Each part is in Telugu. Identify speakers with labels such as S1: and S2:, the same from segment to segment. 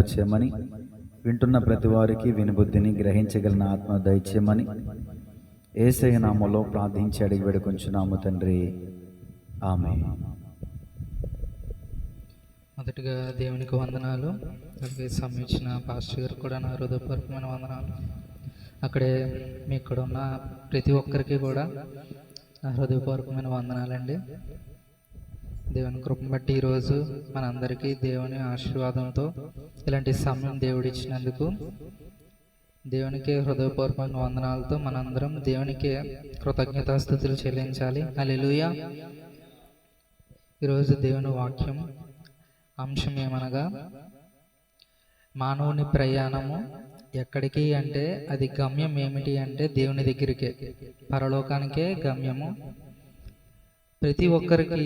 S1: ఫలింపచేయమని, వింటున్న ప్రతి వారికి వినుబుద్ధిని గ్రహించగలిగిన ఆత్మ దయచేయమని యేసయ్య నామములో ప్రార్థించి అడిగి వేడుకొంచున్నాము తండ్రి, ఆమేన్.
S2: మొదటిగా దేవునికి వందనాలు. అలాగే సమీక్షణ పాస్టర్ గారు కూడా నా హృదయపూర్వకమైన వందనాలు. అక్కడే మీ ఇక్కడ ఉన్న ప్రతి ఒక్కరికి కూడా నా హృదయపూర్వకమైన వందనాలండి. దేవుని కృపను బట్టి ఈరోజు మనందరికీ దేవుని ఆశీర్వాదంతో ఇలాంటి సమయం దేవుడిచ్చినందుకు దేవునికి హృదయపూర్వకమైన వందనాలతో మనందరం దేవునికి కృతజ్ఞతాస్తుతులు చెల్లించాలి. హల్లెలూయా. ఈరోజు దేవుని వాక్యం అంశం ఏమనగా, మానవుని ప్రయాణము ఎక్కడికి అంటే అది గమ్యం ఏమిటి అంటే దేవుని దగ్గరికే, పరలోకానికే గమ్యము. ప్రతి ఒక్కరికి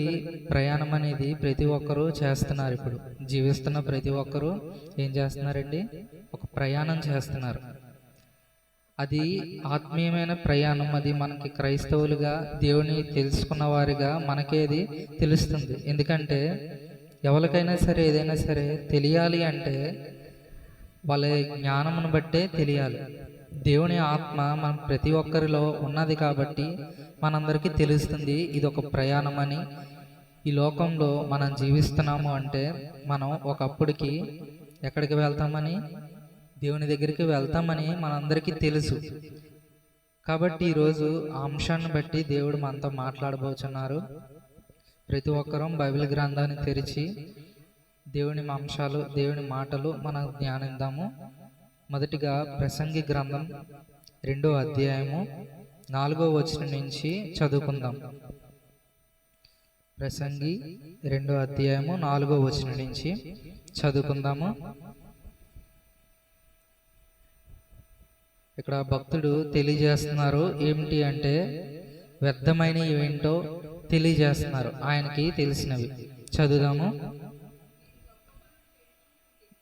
S2: ప్రయాణం అనేది ప్రతి ఒక్కరూ చేస్తున్నారు. ఇప్పుడు జీవిస్తున్న ప్రతి ఒక్కరూ ఏం చేస్తున్నారండి? ఒక ప్రయాణం చేస్తున్నారు. అది ఆత్మీయమైన ప్రయాణం. అది మనకి క్రైస్తవులుగా, దేవుని తెలుసుకున్న వారిగా మనకేది తెలుస్తుంది. ఎందుకంటే ఎవరికైనా సరే ఏదైనా సరే తెలియాలి అంటే వాళ్ళ జ్ఞానమును బట్టే తెలియాలి. దేవుని ఆత్మ మన ప్రతి ఒక్కరిలో ఉన్నది కాబట్టి మనందరికీ తెలుస్తుంది ఇది ఒక ప్రయాణం అని. ఈ లోకంలో మనం జీవిస్తున్నాము అంటే మనం ఒకప్పటికి ఎక్కడికి వెళ్తామని, దేవుని దగ్గరికి వెళ్తామని మనందరికీ తెలుసు. కాబట్టి ఈరోజు ఆ అంశాన్ని బట్టి దేవుడు మనతో మాట్లాడబోతున్నారు. ప్రతి ఒక్కరూ బైబిల్ గ్రంథాన్ని తెరిచి దేవుని అంశాలు, దేవుని మాటలు మనం ధ్యానిద్దాము. మొదటిగా ప్రసంగి గ్రంథం 2వ అధ్యాయము 4వ వచనం నుంచి చదువుకుందాం. ప్రసంగి 2వ అధ్యాయము 4వ వచనం నుంచి చదువుకుందాము. ఇక్కడ భక్తుడు తెలియజేస్తున్నారు ఏమిటి అంటే వ్యర్థమైనవి ఏంటో తెలియజేస్తున్నారు, ఆయనకి తెలిసినవి. చదువుదాము.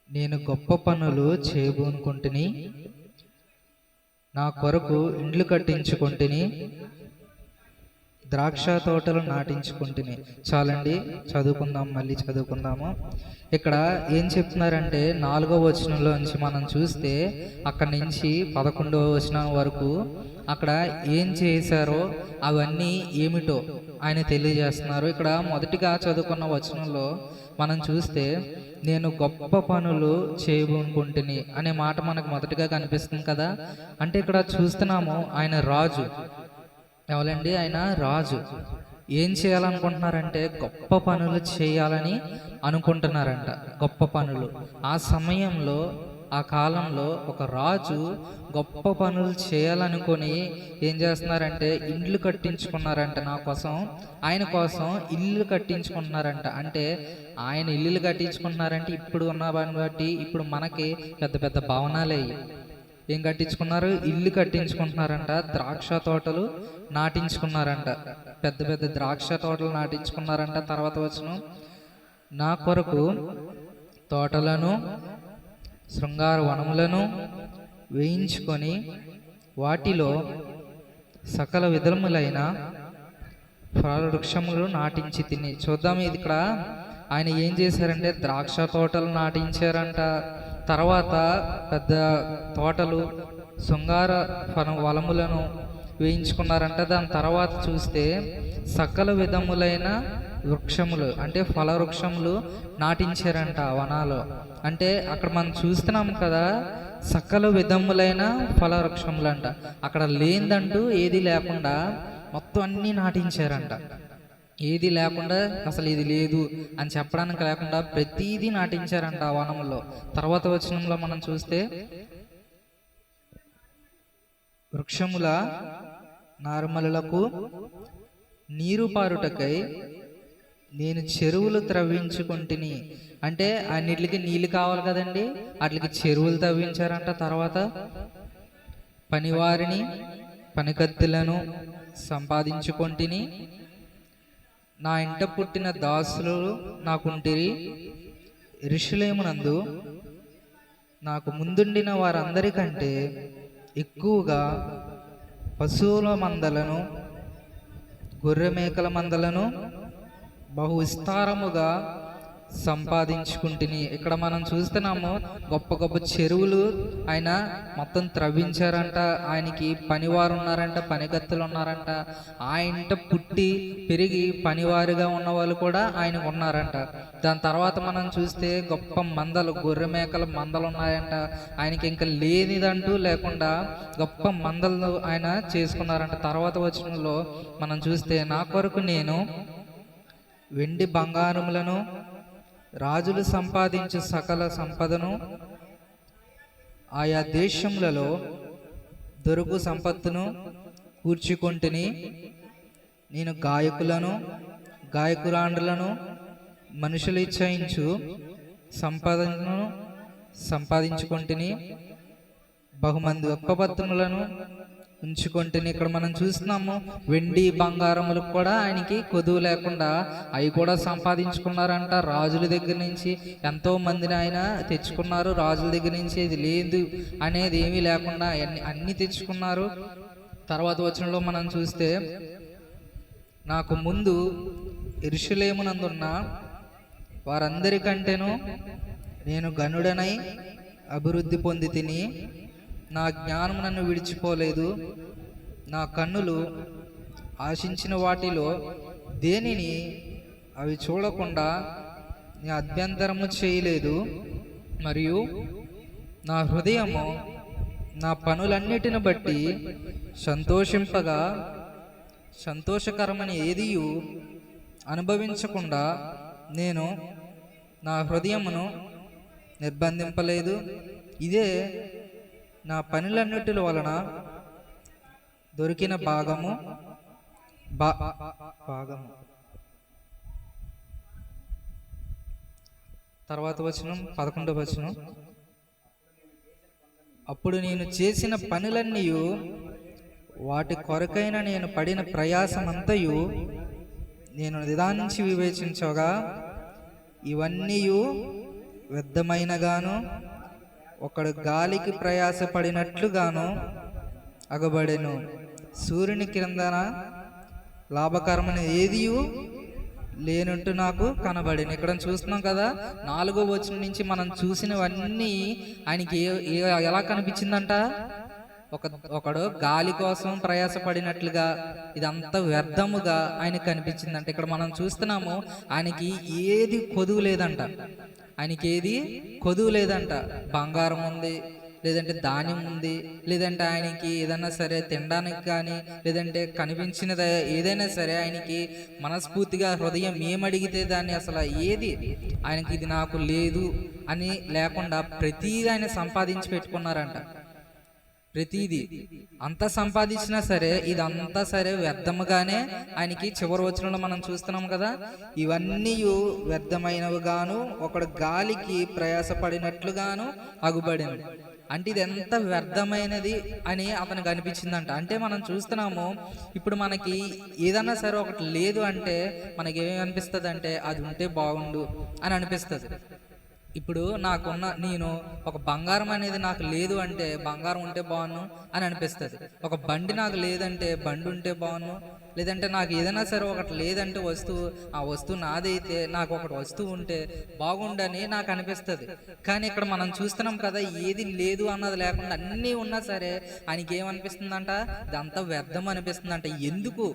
S2: నేను గొప్ప పనులు చేయబోనుకుంటుని, నా కొరకు ఇండ్లు కట్టించుకుంటుని, ద్రాక్ష తోటలు నాటించుకుంటుని. చాలండి, చదువుకుందాం, మళ్ళీ చదువుకుందాము. ఇక్కడ ఏం చెప్తున్నారంటే 4వ వచనంలోంచి మనం చూస్తే అక్కడి నుంచి 11వ వచనం వరకు అక్కడ ఏం చేశారో అవన్నీ ఏమిటో ఆయన తెలియజేస్తున్నారు. ఇక్కడ మొదటిగా చదువుకున్న వచనంలో మనం చూస్తే నేను గొప్ప పనులు చేయబోనుకుంటుని అనే మాట మనకు మొదటిగా కనిపిస్తుంది కదా. అంటే ఇక్కడ చూస్తున్నాము ఆయన రాజు. ఎవరండి? ఆయన రాజు. ఏం చేయాలనుకుంటున్నారంటే గొప్ప పనులు చేయాలని అనుకుంటున్నారంట. గొప్ప పనులు. ఆ సమయంలో, ఆ కాలంలో ఒక రాజు గొప్ప పనులు చేయాలనుకొని ఏం చేస్తున్నారంటే ఇండ్లు కట్టించుకున్నారంట. నా కోసం, ఆయన కోసం ఇల్లు కట్టించుకుంటున్నారంట. అంటే ఆయన ఇల్లులు కట్టించుకుంటున్నారంటే ఇప్పుడు ఉన్న వాటిని బట్టి ఇప్పుడు మనకి పెద్ద పెద్ద భవనాలే. ఏం కట్టించుకున్నారు? ఇల్లు కట్టించుకుంటున్నారంట. ద్రాక్ష తోటలు నాటించుకున్నారంట. పెద్ద పెద్ద ద్రాక్ష తోటలు నాటించుకున్నారంట. తర్వాత వచనం, నా కొరకు తోటలను, శృంగార వనములను వేయించుకొని వాటిలో సకల విధములైన ఫలవృక్షములు నాటించి తిని. చూద్దాం, ఇది ఇక్కడ ఆయన ఏం చేశారంటే ద్రాక్ష తోటలు నాటించారంట. తర్వాత పెద్ద తోటలు, శృంగార వనములను వేయించుకున్నారంట. దాని తర్వాత చూస్తే సకల విధములైన వృక్షములు అంటే ఫల వృక్షములు నాటించారంట వనాలో. అంటే అక్కడ మనం చూస్తున్నాం కదా, సకల విధములైన ఫల వృక్షములు అంట. అక్కడ లేనిదంటూ ఏది లేకుండా మొత్తం అన్నీ నాటించారంట. ఏది లేకుండా, అసలు ఇది లేదు అని చెప్పడానికి లేకుండా ప్రతిదీ నాటించారంట ఆ వనంలో. తర్వాత వచనంలో మనం చూస్తే వృక్షముల నార్మలులకు నీరు పారుటకై నేను చెరువులు త్రవ్వించుకుంటుని. అంటే అన్నిటికి నీళ్ళు కావాలి కదండి, వాటికి చెరువులు తవ్వించారంట. తర్వాత పనివారిని, పనికత్తులను సంపాదించుకుంటుని, నా ఇంట పుట్టిన దాసులు నాకుంటిరి. యెరూషలేమునందు నాకు ముందుండిన వారందరికంటే ఎక్కువగా పశువుల మందలను, గొర్రె మేకల మందలను బహు విస్తారముగా సంపాదించుకుంటుని. ఇక్కడ మనం చూస్తున్నాము గొప్ప గొప్ప చెరువులు ఆయన మొత్తం త్రవ్వించారంట. ఆయనకి పనివారు ఉన్నారంట, పనికత్తులు ఉన్నారంట. ఆయనంట పుట్టి పెరిగి పనివారిగా ఉన్న వాళ్ళు కూడా ఆయనకు ఉన్నారంట. దాని తర్వాత మనం చూస్తే గొప్ప మందలు, గొర్రె మేకల మందలు ఉన్నాయంట. ఆయనకి ఇంకా లేనిదంటూ లేకుండా గొప్ప మందలు ఆయన చేసుకున్నారంట. తర్వాత వచనంలో మనం చూస్తే, నా కొరకు నేను వెండి బంగారములను, రాజులు సంపాదించు సకల సంపదను, ఆయా దేశములలో దొరుకు సంపత్తును కూర్చుకొంటిని. నేను గాయకులను, గాయకురాండ్రులను, మనుషులు ఇచ్చయించు సంపదను సంపాదించుకొంటిని. బహుమంది ఉపపత్తులను ఉంచుకొంటిని. ఇక్కడ మనం చూస్తున్నాము వెండి బంగారములకు కూడా ఆయనకి కొదువు లేకుండా అవి కూడా సంపాదించుకున్నారంట. రాజుల దగ్గర నుంచి ఎంతో మందిని ఆయన తెచ్చుకున్నారు. రాజుల దగ్గర నుంచి ఇది లేదు అనేది ఏమీ లేకుండా అన్ని తెచ్చుకున్నారు. తర్వాత వచనంలో మనం చూస్తే, నాకు ముందు యెరూషలేమునందున్న వారందరికంటేను నేను గనుడనై అభివృద్ధి పొంది తిని, నా జ్ఞానం నన్ను విడిచిపోలేదు. నా కన్నులు ఆశించిన వాటిలో దేనిని అవి చూడకుండా నీ అభ్యంతరము చేయలేదు. మరియు నా హృదయము నా పనులన్నిటిని బట్టి సంతోషింపగా, సంతోషకరమని ఏదియు అనుభవించకుండా నేను నా హృదయమును నిర్బంధింపలేదు. ఇదే నా పనులన్నిటి వలన దొరికిన భాగము. తర్వాత వచనం 11వ వచనం, అప్పుడు నేను చేసిన పనులన్నీ, వాటి కొరకైన నేను పడిన ప్రయాసమంతయు నేను నిదానించి వివేచించగా, ఇవన్నీ వ్యర్థమైనగాను ఒకడు గాలికి ప్రయాసపడినట్లుగాను అగబడెను. సూర్యుని క్రిందన లాభకరమైన ఏదియు లేనట్టు నాకు కనబడిన. ఇక్కడ చూస్తున్నాం కదా, 4వ వచనం నుంచి మనం చూసినవన్నీ ఆయనకి ఎలా కనిపించిందంట? ఒకడు గాలి కోసం ప్రయాసపడినట్లుగా ఇదంతా వ్యర్థముగా ఆయనకి కనిపించిందంట. ఇక్కడ మనం చూస్తున్నాము ఆయనకి ఏది కొదువు లేదంట. ఆయనకి ఏది కొదువు లేదంట. బంగారం ఉంది, లేదంటే ధాన్యం ఉంది, లేదంటే ఆయనకి ఏదైనా సరే తినడానికి కానీ, లేదంటే కనిపించినది ఏదైనా సరే ఆయనకి మనస్ఫూర్తిగా హృదయం ఏమడిగితే దాన్ని అసలు ఏది ఆయనకి ఇది నాకు లేదు అని లేకుండా ప్రతిదీ ఆయన సంపాదించి పెట్టుకున్నారంట. ప్రతిదీ అంత సంపాదించినా సరే ఇదంతా సరే వ్యర్థముగానే ఆయనకి చివరి వచనంలో మనం చూస్తున్నాం కదా, ఇవన్నీ వ్యర్థమైనవిగాను ఒకడు గాలికి ప్రయాసపడినట్లుగాను అగుబడిను. అంటే ఇది ఎంత వ్యర్థమైనది అని అతనికి అనిపించిందంట. అంటే మనం చూస్తున్నాము, ఇప్పుడు మనకి ఏదన్నా సరే ఒకటి లేదు అంటే మనకి ఏమి అనిపిస్తుంది అంటే అది ఉంటే బాగుండు అని అనిపిస్తుంది. ఇప్పుడు నేను ఒక బంగారం అనేది నాకు లేదు అంటే బంగారం ఉంటే బాగున్ను అని అనిపిస్తుంది. ఒక బండి నాకు లేదంటే బండి ఉంటే బాగున్ను, లేదంటే నాకు ఏదైనా సరే ఒకటి లేదంటే ఆ వస్తువు నాదైతే నాకు ఒకటి వస్తువు ఉంటే బాగుండని నాకు అనిపిస్తుంది. కానీ ఇక్కడ మనం చూస్తున్నాం కదా, ఏది లేదు అన్నది లేకుండా అన్నీ ఉన్నా సరే ఆయనకి ఏమనిపిస్తుందంట? ఇదంతా వ్యర్థం అనిపిస్తుందంట. ఎందుకు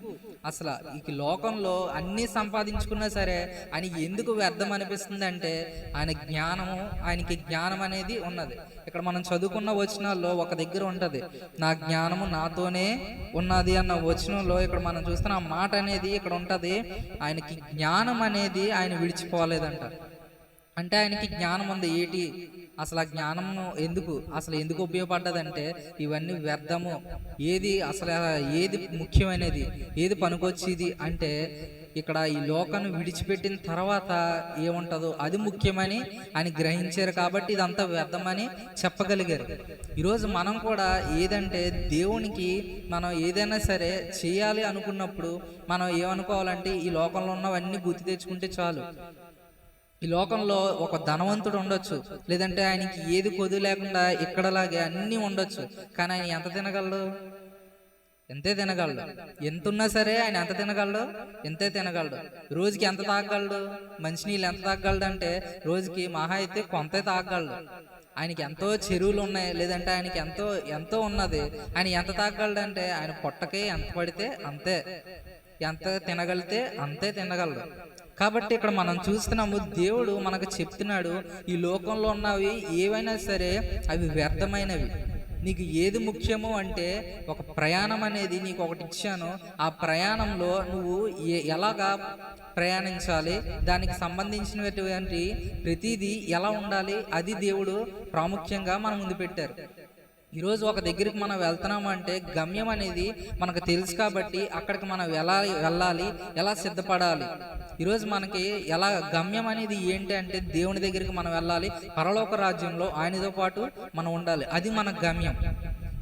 S2: అసలు ఈ లోకంలో అన్నీ సంపాదించుకున్నా సరే ఆయనకి ఎందుకు వ్యర్థం అనిపిస్తుంది అంటే ఆయనకి జ్ఞానం అనేది ఉన్నది. ఇక్కడ మనం చదువుకున్న వచనాల్లో ఒక దగ్గర ఉంటది, నా జ్ఞానము నాతోనే ఉన్నది అన్న వచనంలో ఇక్కడ మనం చూస్తున్న ఆ మాట అనేది ఇక్కడ ఉంటది. ఆయనకి జ్ఞానం అనేది ఆయన విడిచిపోలేదంట. అంటే ఆయనకి జ్ఞానం ఉంది. అసలు ఆ జ్ఞానము ఎందుకు ఉపయోగపడ్డదంటే ఇవన్నీ వ్యర్థము, ఏది ముఖ్యమైనది, ఏది పనికొచ్చేది అంటే ఇక్కడ ఈ లోకాన్ని విడిచిపెట్టిన తర్వాత ఏముంటుందో అది ముఖ్యమని ఆయన గ్రహించారు. కాబట్టి ఇదంతా వ్యర్థమని చెప్పగలిగారు. ఈరోజు మనం కూడా ఏదంటే దేవునికి మనం ఏదైనా సరే చేయాలి అనుకున్నప్పుడు మనం ఏమనుకోవాలంటే ఈ లోకంలో ఉన్నవన్నీ గుర్తు తెచ్చుకుంటే చాలు. ఈ లోకంలో ఒక ధనవంతుడు ఉండొచ్చు, లేదంటే ఆయనకి ఏది కొద్దు లేకుండా ఇక్కడలాగే అన్నీ ఉండొచ్చు, కానీ ఆయన ఎంత తినగలడు? ఎంతే తినగలడు. ఎంత ఉన్నా సరే ఆయన ఎంత తినగలడు, ఎంతే తినగలడు. రోజుకి ఎంత తాగగలడు, మంచినీళ్ళు ఎంత తాగగలడు అంటే రోజుకి మహా అయితే కొంతే తాగగలడు. ఆయనకి ఎంతో చెరువులు ఉన్నాయి, లేదంటే ఆయనకి ఎంతో ఉన్నది. ఆయన ఎంత తాగగలడు అంటే ఆయన పొట్టకి ఎంత పడితే అంతే, ఎంత తినగలితే అంతే తినగలడు. కాబట్టి ఇక్కడ మనం చూస్తున్నాము, దేవుడు మనకు చెప్తున్నాడు, ఈ లోకంలో ఉన్నవి ఏవైనా సరే అవి వ్యర్థమైనవి. నీకు ఏది ముఖ్యమో అంటే ఒక ప్రయాణం అనేది నీకు ఒకటి ఇచ్చాను. ఆ ప్రయాణంలో నువ్వు ఎలాగా ప్రయాణించాలి, దానికి సంబంధించినటువంటి ప్రతిదీ ఎలా ఉండాలి, అది దేవుడు ప్రాముఖ్యంగా మన ముందు పెట్టారు. ఈరోజు ఒక దగ్గరికి మనం వెళ్తున్నాము అంటే గమ్యం అనేది మనకు తెలుసు. కాబట్టి అక్కడికి మనం వెళ్ళాలి, ఎలా సిద్ధపడాలి. ఈరోజు మనకి ఎలా గమ్యం అనేది ఏంటి అంటే దేవుని దగ్గరికి మనం వెళ్ళాలి, పరలోక రాజ్యంలో ఆయనతో పాటు మనం ఉండాలి. అది మన గమ్యం.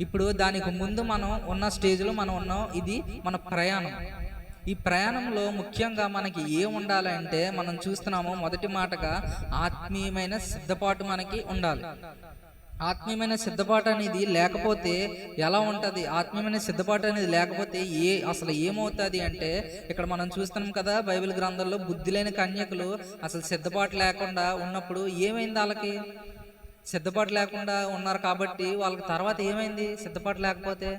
S2: ఇప్పుడు దానికి ముందు మనం ఉన్న స్టేజ్లో మనం ఉన్నాం. ఇది మన ప్రయాణం. ఈ ప్రయాణంలో ముఖ్యంగా మనకి ఏం ఉండాలి అంటే మనం చూస్తున్నాము, మొదటి మాటగా ఆత్మీయమైన సిద్ధపాటు మనకి ఉండాలి. ఆత్మీయమైన సిద్ధపాటు అనేది లేకపోతే ఎలా ఉంటుంది? ఆత్మీయమైన సిద్ధపాటు అనేది లేకపోతే అసలు ఏమవుతుంది అంటే ఇక్కడ మనం చూస్తున్నాం కదా, బైబిల్ గ్రంథంలో బుద్ధి లేని కన్యకులు అసలు సిద్ధపాటు లేకుండా ఉన్నప్పుడు ఏమైంది? వాళ్ళకి సిద్ధపాటు లేకుండా ఉన్నారు కాబట్టి వాళ్ళకి తర్వాత ఏమైంది? సిద్ధపాటు లేకపోతే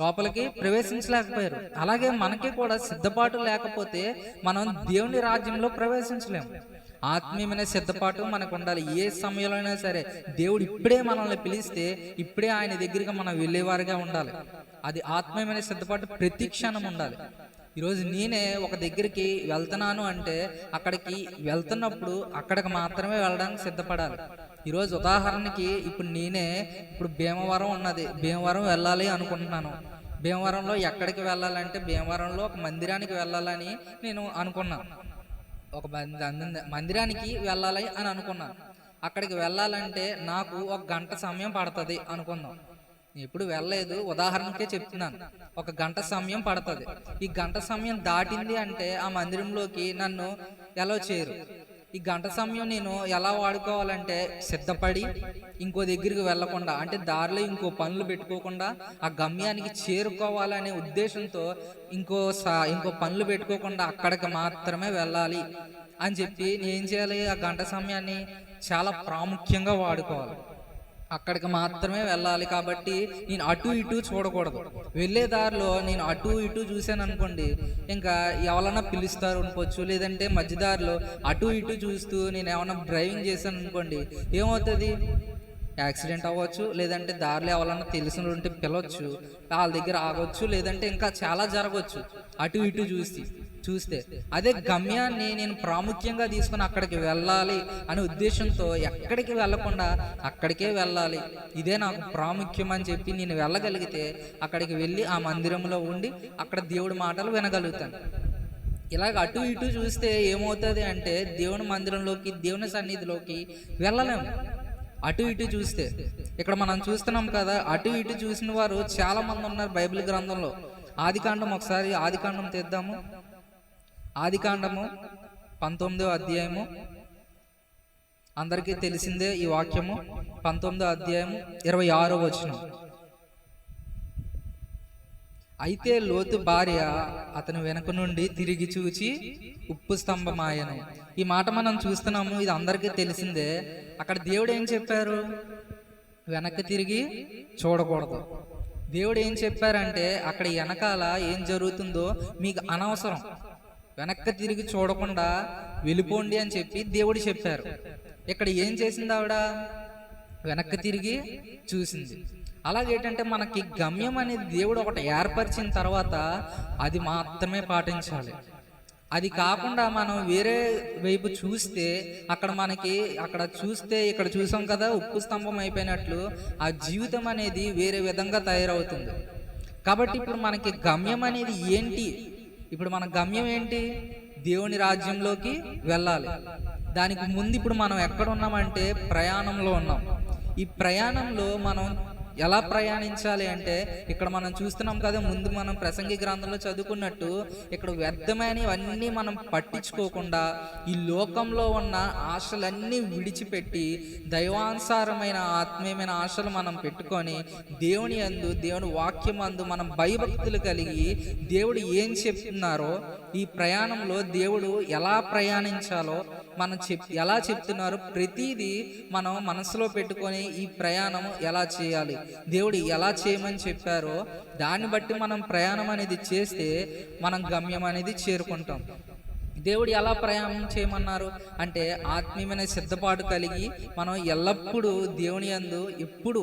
S2: లోపలికి ప్రవేశించలేకపోయారు. అలాగే మనకి కూడా సిద్ధపాటు లేకపోతే మనం దేవుని రాజ్యంలో ప్రవేశించలేము. ఆత్మీయమైన సిద్ధపాటు మనకు ఉండాలి. ఏ సమయంలో అయినా సరే దేవుడు ఇప్పుడే మనల్ని పిలిస్తే ఇప్పుడే ఆయన దగ్గరికి మనం వెళ్ళేవారుగా ఉండాలి. అది ఆత్మీయమైన సిద్ధపాటు ప్రతి క్షణం ఉండాలి. ఈరోజు నేనే ఒక దగ్గరికి వెళ్తున్నాను అంటే అక్కడికి వెళ్తున్నప్పుడు అక్కడికి మాత్రమే వెళ్ళడానికి సిద్ధపడాలి. ఈరోజు ఉదాహరణకి ఇప్పుడు భీమవరం ఉన్నది, భీమవరం వెళ్ళాలి అనుకుంటున్నాను. భీమవరంలో ఎక్కడికి వెళ్ళాలంటే భీమవరంలో ఒక మందిరానికి వెళ్ళాలని నేను అనుకున్నాను. ఒక మందిరానికి వెళ్ళాలి అని అనుకున్నాను. అక్కడికి వెళ్ళాలంటే నాకు 1 గంట సమయం పడుతుంది అనుకుందాం. ఎప్పుడు వెళ్ళలేదు, ఉదాహరణకే చెప్తున్నాను. 1 గంట సమయం పడుతుంది. ఈ గంట సమయం దాటింది అంటే ఆ మందిరంలోకి నన్ను ఎలా చేయరు. ఈ గంట సమయం నేను ఎలా వాడుకోవాలంటే సిద్ధపడి ఇంకో దగ్గరికి వెళ్ళకుండా, అంటే దారిలో ఇంకో పనులు పెట్టుకోకుండా ఆ గమ్యానికి చేరుకోవాలనే ఉద్దేశంతో ఇంకో పనులు పెట్టుకోకుండా అక్కడికి మాత్రమే వెళ్ళాలి అని చెప్పి నేను ఏం చేయాలి? ఆ గంట సమయాన్ని చాలా ప్రాముఖ్యంగా వాడుకోవాలి. అక్కడికి మాత్రమే వెళ్ళాలి. కాబట్టి నేను అటు ఇటు చూడకూడదు. వెళ్ళే దారిలో నేను అటు ఇటు చూశాను అనుకోండి, ఇంకా ఎవరన్నా పిలుస్తారు అనుకోవచ్చు. లేదంటే మధ్యదారిలో అటు ఇటు చూస్తూ నేను ఏమన్నా డ్రైవింగ్ చేశాను అనుకోండి, ఏమవుతుంది? యాక్సిడెంట్ అవ్వచ్చు. లేదంటే దారిలో ఎవరన్నా తెలిసిన ఉంటే పిలవచ్చు, వాళ్ళ దగ్గర ఆగవచ్చు. లేదంటే ఇంకా చాలా జరగవచ్చు అటు ఇటు చూస్తే. అదే గమ్యాన్ని నేను ప్రాముఖ్యంగా తీసుకుని అక్కడికి వెళ్ళాలి అనే ఉద్దేశంతో ఎక్కడికి వెళ్ళకుండా అక్కడికే వెళ్ళాలి, ఇదే నాకు ప్రాముఖ్యం అని చెప్పి నేను వెళ్ళగలిగితే అక్కడికి వెళ్ళి ఆ మందిరంలో ఉండి అక్కడ దేవుడి మాటలు వినగలుగుతాను. ఇలాగ అటు ఇటు చూస్తే ఏమవుతుంది అంటే దేవుని మందిరంలోకి, దేవుని సన్నిధిలోకి వెళ్ళలేము. అటు ఇటు చూస్తే ఇక్కడ మనం చూస్తున్నాం కదా, అటు ఇటు చూసిన వారు చాలా మంది ఉన్నారు బైబిల్ గ్రంథంలో. ఆదికాండం, ఒకసారి ఆదికాండం తెద్దాము. ఆదికాండము 19వ అధ్యాయము, అందరికీ తెలిసిందే ఈ వాక్యము. 19వ అధ్యాయము 26వ వచనం. అయితే లోతు భార్య అతని వెనుక నుండి తిరిగి చూచి ఉప్పు స్తంభమాయను. ఈ మాట మనం చూస్తున్నాము, ఇది అందరికీ తెలిసిందే. అక్కడ దేవుడు ఏం చెప్పారు? వెనక్కి తిరిగి చూడకూడదు. దేవుడు ఏం చెప్పారంటే అక్కడ వెనకాల ఏం జరుగుతుందో మీకు అనవసరం, వెనక్కి తిరిగి చూడకుండా వెళ్ళిపోండి అని చెప్పి దేవుడు చెప్పారు. ఇక్కడ ఏం చేసింది ఆవిడ? వెనక్కి తిరిగి చూసింది. అలాగేంటంటే మనకి గమ్యం అనేది దేవుడు ఒకటి ఏర్పరిచిన తర్వాత అది మాత్రమే పాటించాలి. అది కాకుండా మనం వేరే వైపు చూస్తే అక్కడ చూస్తే ఇక్కడ చూసాం కదా, ఉప్పు స్తంభం అయిపోయినట్లు ఆ జీవితం అనేది వేరే విధంగా తయారవుతుంది. కాబట్టి ఇప్పుడు మనకి గమ్యం అనేది ఏంటి? ఇప్పుడు మన గమ్యం ఏంటి? దేవుని రాజ్యంలోకి వెళ్ళాలి. దానికి ముందు ఇప్పుడు మనం ఎక్కడ ఉన్నామంటే ప్రయాణంలో ఉన్నాం. ఈ ప్రయాణంలో మనం ఎలా ప్రయాణించాలి అంటే ఇక్కడ మనం చూస్తున్నాం కదా, ముందు మనం ప్రసంగి గ్రంథంలో చదువుకున్నట్టు ఇక్కడ వ్యర్థమైనవన్నీ మనం పట్టించుకోకుండా ఈ లోకంలో ఉన్న ఆశలన్నీ విడిచిపెట్టి దైవానుసారమైన ఆత్మీయమైన ఆశలు మనం పెట్టుకొని దేవుని యందు, దేవుని వాక్యం అందు మనం భయభక్తులు కలిగి దేవుడు ఏం చెప్తున్నారో ఈ ప్రయాణంలో దేవుడు ఎలా ప్రయాణించాలో మనం ఎలా చెప్తున్నారో ప్రతిదీ మనం మనసులో పెట్టుకొని ఈ ప్రయాణం ఎలా చేయాలి, దేవుడు ఎలా చేయమని చెప్పారో దాన్ని బట్టి మనం ప్రయాణం అనేది చేస్తే మనం గమ్యం అనేది చేరుకుంటాం. దేవుడు ఎలా ప్రయాణం చేయమన్నారు అంటే ఆత్మీయమైన సిద్ధపాటు కలిగి మనం ఎల్లప్పుడూ దేవుని యందు ఎప్పుడు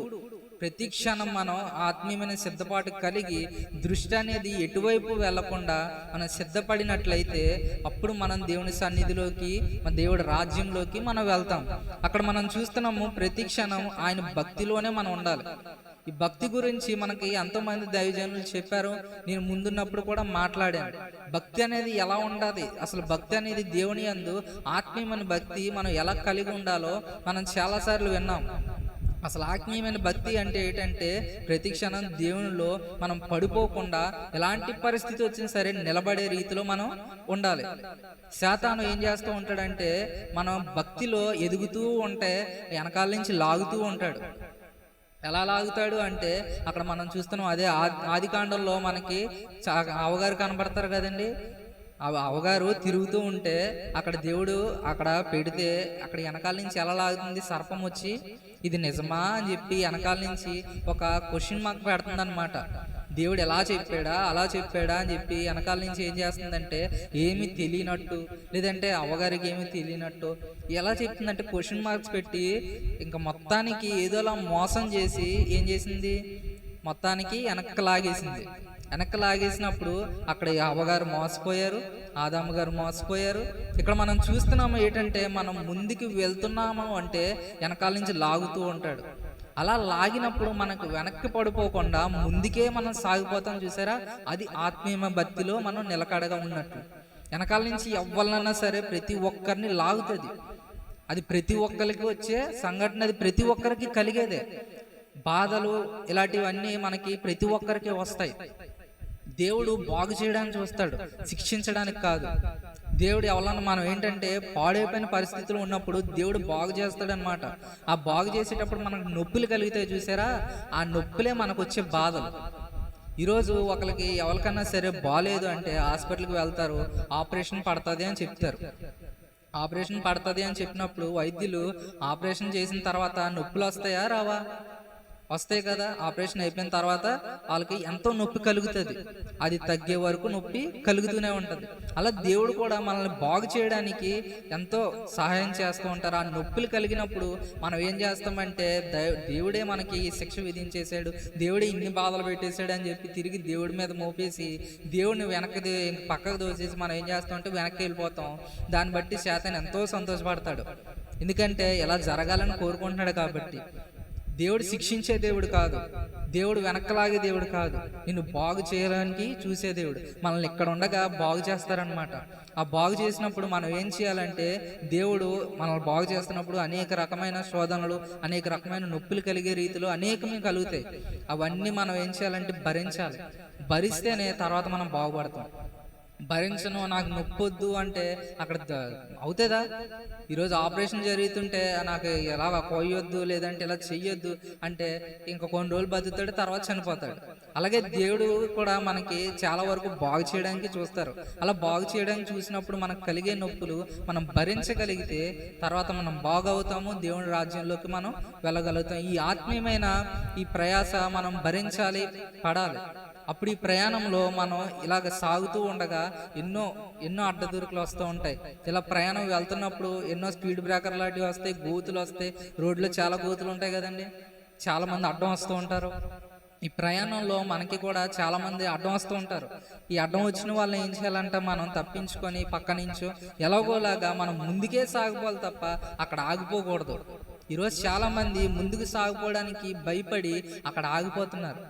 S2: ప్రతి క్షణం మనం ఆత్మీయమైన సిద్ధపాటు కలిగి దృష్టి అనేది ఎటువైపు వెళ్లకుండా మనం సిద్ధపడినట్లయితే అప్పుడు మనం దేవుని సన్నిధిలోకి, మన దేవుడి రాజ్యంలోకి మనం వెళ్తాం. అక్కడ మనం చూస్తున్నాము ప్రతి క్షణం ఆయన భక్తిలోనే మనం ఉండాలి. ఈ భక్తి గురించి మనకి ఎంతోమంది దైవజనులు చెప్పారు, నేను ముందున్నప్పుడు కూడా మాట్లాడాను. భక్తి అనేది ఎలా ఉండాలి, అసలు భక్తి అనేది దేవుని యందు ఆత్మీయమైన భక్తి మనం ఎలా కలిగి ఉండాలో మనం చాలాసార్లు విన్నాం. అసలు ఆత్మీయమైన భక్తి అంటే ఏంటంటే ప్రతి క్షణం దేవునిలో మనం పడిపోకుండా ఎలాంటి పరిస్థితి వచ్చినా సరే నిలబడే రీతిలో మనం ఉండాలి. సాతాను ఏం చేస్తూ ఉంటాడంటే మనం భక్తిలో ఎదుగుతూ ఉంటే వెనకాల నుంచి లాగుతూ ఉంటాడు. ఎలా లాగుతాడు అంటే అక్కడ మనం చూస్తున్నాం, అదే ఆదికాండంలో మనకి అవగారు కనబడతారు కదండి. అవగారు తిరుగుతూ ఉంటే అక్కడ దేవుడు అక్కడ పెడితే అక్కడ వెనకాల నుంచి ఎలా లాగుతుంది, సర్పం వచ్చి ఇది నిజమా అని చెప్పి వెనకాల నుంచి ఒక క్వశ్చన్ మార్క్ పెడుతుంది అనమాట. దేవుడు ఎలా చెప్పాడా అలా చెప్పాడా అని చెప్పి వెనకాల నుంచి ఏం చేస్తుందంటే ఏమీ తెలియనట్టు, లేదంటే అవగారికి ఏమీ తెలియనట్టు ఎలా చెప్తుందంటే క్వశ్చన్ మార్క్స్ పెట్టి ఇంకా మొత్తానికి ఏదోలా మోసం చేసి ఏం చేసింది, మొత్తానికి వెనక్కి లాగేసింది. వెనక్కి లాగేసినప్పుడు అక్కడ అవ్వగారు మోసపోయారు, ఆదాము గారు మోసపోయారు. ఇక్కడ మనం చూస్తున్నాము ఏంటంటే మనం ముందుకు వెళ్తున్నాము అంటే వెనకాల నుంచి లాగుతూ ఉంటాడు. అలా లాగినప్పుడు మనకు వెనక్కి పడిపోకుండా ముందుకే మనం సాగిపోతాం చూసారా, అది ఆత్మీయ భక్తిలో మనం నిలకడగా ఉన్నట్టు. వెనకాల నుంచి ఎవ్వరన్నా సరే ప్రతి ఒక్కరిని లాగుతుంది. అది ప్రతి ఒక్కరికి వచ్చే సంఘటన, అది ప్రతి ఒక్కరికి కలిగేదే. బాధలు ఇలాంటివన్నీ మనకి ప్రతి ఒక్కరికి వస్తాయి. దేవుడు బాగు చేయడానికి చూస్తాడు, శిక్షించడానికి కాదు. దేవుడు ఎవరన్నా మనం ఏంటంటే పాడైపోయిన పరిస్థితులు ఉన్నప్పుడు దేవుడు బాగు చేస్తాడనమాట. ఆ బాగు చేసేటప్పుడు మనకు నొప్పులు కలుగుతాయి చూసారా, ఆ నొప్పులే మనకు వచ్చే బాధలు. ఈరోజు ఒకరికి ఎవరికన్నా సరే బాగాలేదు అంటే హాస్పిటల్కి వెళ్తారు, ఆపరేషన్ పడుతుంది అని చెప్తారు. ఆపరేషన్ పడుతుంది అని చెప్పినప్పుడు వైద్యులు ఆపరేషన్ చేసిన తర్వాత నొప్పులు వస్తాయా రావా? వస్తాయి కదా. ఆపరేషన్ అయిపోయిన తర్వాత వాళ్ళకి ఎంతో నొప్పి కలుగుతుంది, అది తగ్గే వరకు నొప్పి కలుగుతూనే ఉంటుంది. అలా దేవుడు కూడా మనల్ని బాగు చేయడానికి ఎంతో సహాయం చేస్తూ ఉంటారు. ఆ నొప్పులు కలిగినప్పుడు మనం ఏం చేస్తామంటే దేవుడే మనకి శిక్ష విధించేశాడు, దేవుడే ఇన్ని బాధలు పెట్టేశాడు అని చెప్పి తిరిగి దేవుడి మీద మోపేసి దేవుడిని వెనక్కి పక్కకు దోసేసి మనం ఏం చేస్తామంటే వెనక్కి వెళ్ళిపోతాం. దాన్ని బట్టి శాతాన్ని ఎంతో సంతోషపడతాడు, ఎందుకంటే ఇలా జరగాలని కోరుకుంటున్నాడు కాబట్టి. దేవుడు శిక్షించే దేవుడు కాదు, దేవుడు వెనక్కలాగే దేవుడు కాదు, నిన్ను బాగు చేయడానికి చూసే దేవుడు. మనల్ని ఇక్కడ ఉండగా బాగు చేస్తారనమాట. ఆ బాగు చేసినప్పుడు మనం ఏం చేయాలంటే దేవుడు మనల్ని బాగు చేస్తున్నప్పుడు అనేక రకమైన శోధనలు, అనేక రకమైన నొప్పులు కలిగే రీతిలో అనేకమే కలుగుతాయి. అవన్నీ మనం ఏం చేయాలంటే భరించాలి. భరిస్తేనే తర్వాత మనం బాగుపడతాం. భరించను, నాకు నొప్పొద్దు అంటే అక్కడ అవుతుందా? ఈరోజు ఆపరేషన్ జరుగుతుంటే నాకు ఎలా కోయొద్దు లేదంటే ఇలా చెయ్యొద్దు అంటే ఇంకా కొన్ని రోజులు బతుకుతాడు, తర్వాత చనిపోతాడు. అలాగే దేవుడు కూడా మనకి చాలా వరకు బాగు చేయడానికి చూస్తారు. అలా బాగు చేయడానికి చూసినప్పుడు మనకు కలిగే నొప్పులు మనం భరించగలిగితే తర్వాత మనం బాగవుతాము, దేవుని రాజ్యంలోకి మనం వెళ్ళగలుగుతాం. ఈ ఆత్మీయమైన ఈ ప్రయాస మనం భరించాలి, పడాలి. అప్పుడు ఈ ప్రయాణంలో మనం ఇలాగ సాగుతూ ఉండగా ఎన్నో అడ్డదురుకులు వస్తూ ఉంటాయి. ఇలా ప్రయాణం వెళ్తున్నప్పుడు ఎన్నో స్పీడ్ బ్రేకర్ లాంటివి వస్తాయి, గోతులు వస్తాయి. రోడ్లో చాలా గోతులు ఉంటాయి కదండి, చాలా మంది అడ్డం వస్తూ ఉంటారు. ఈ ప్రయాణంలో మనకి కూడా చాలా మంది అడ్డం వస్తూ ఉంటారు. ఈ అడ్డం వచ్చిన వాళ్ళని ఏం చేయాలంటే మనం తప్పించుకొని పక్క నుంచో ఎలాగోలాగా మనం ముందుకే సాగిపోవాలి తప్ప అక్కడ ఆగిపోకూడదు. ఈరోజు చాలా మంది ముందుకు సాగిపోవడానికి భయపడి అక్కడ ఆగిపోతున్నారు.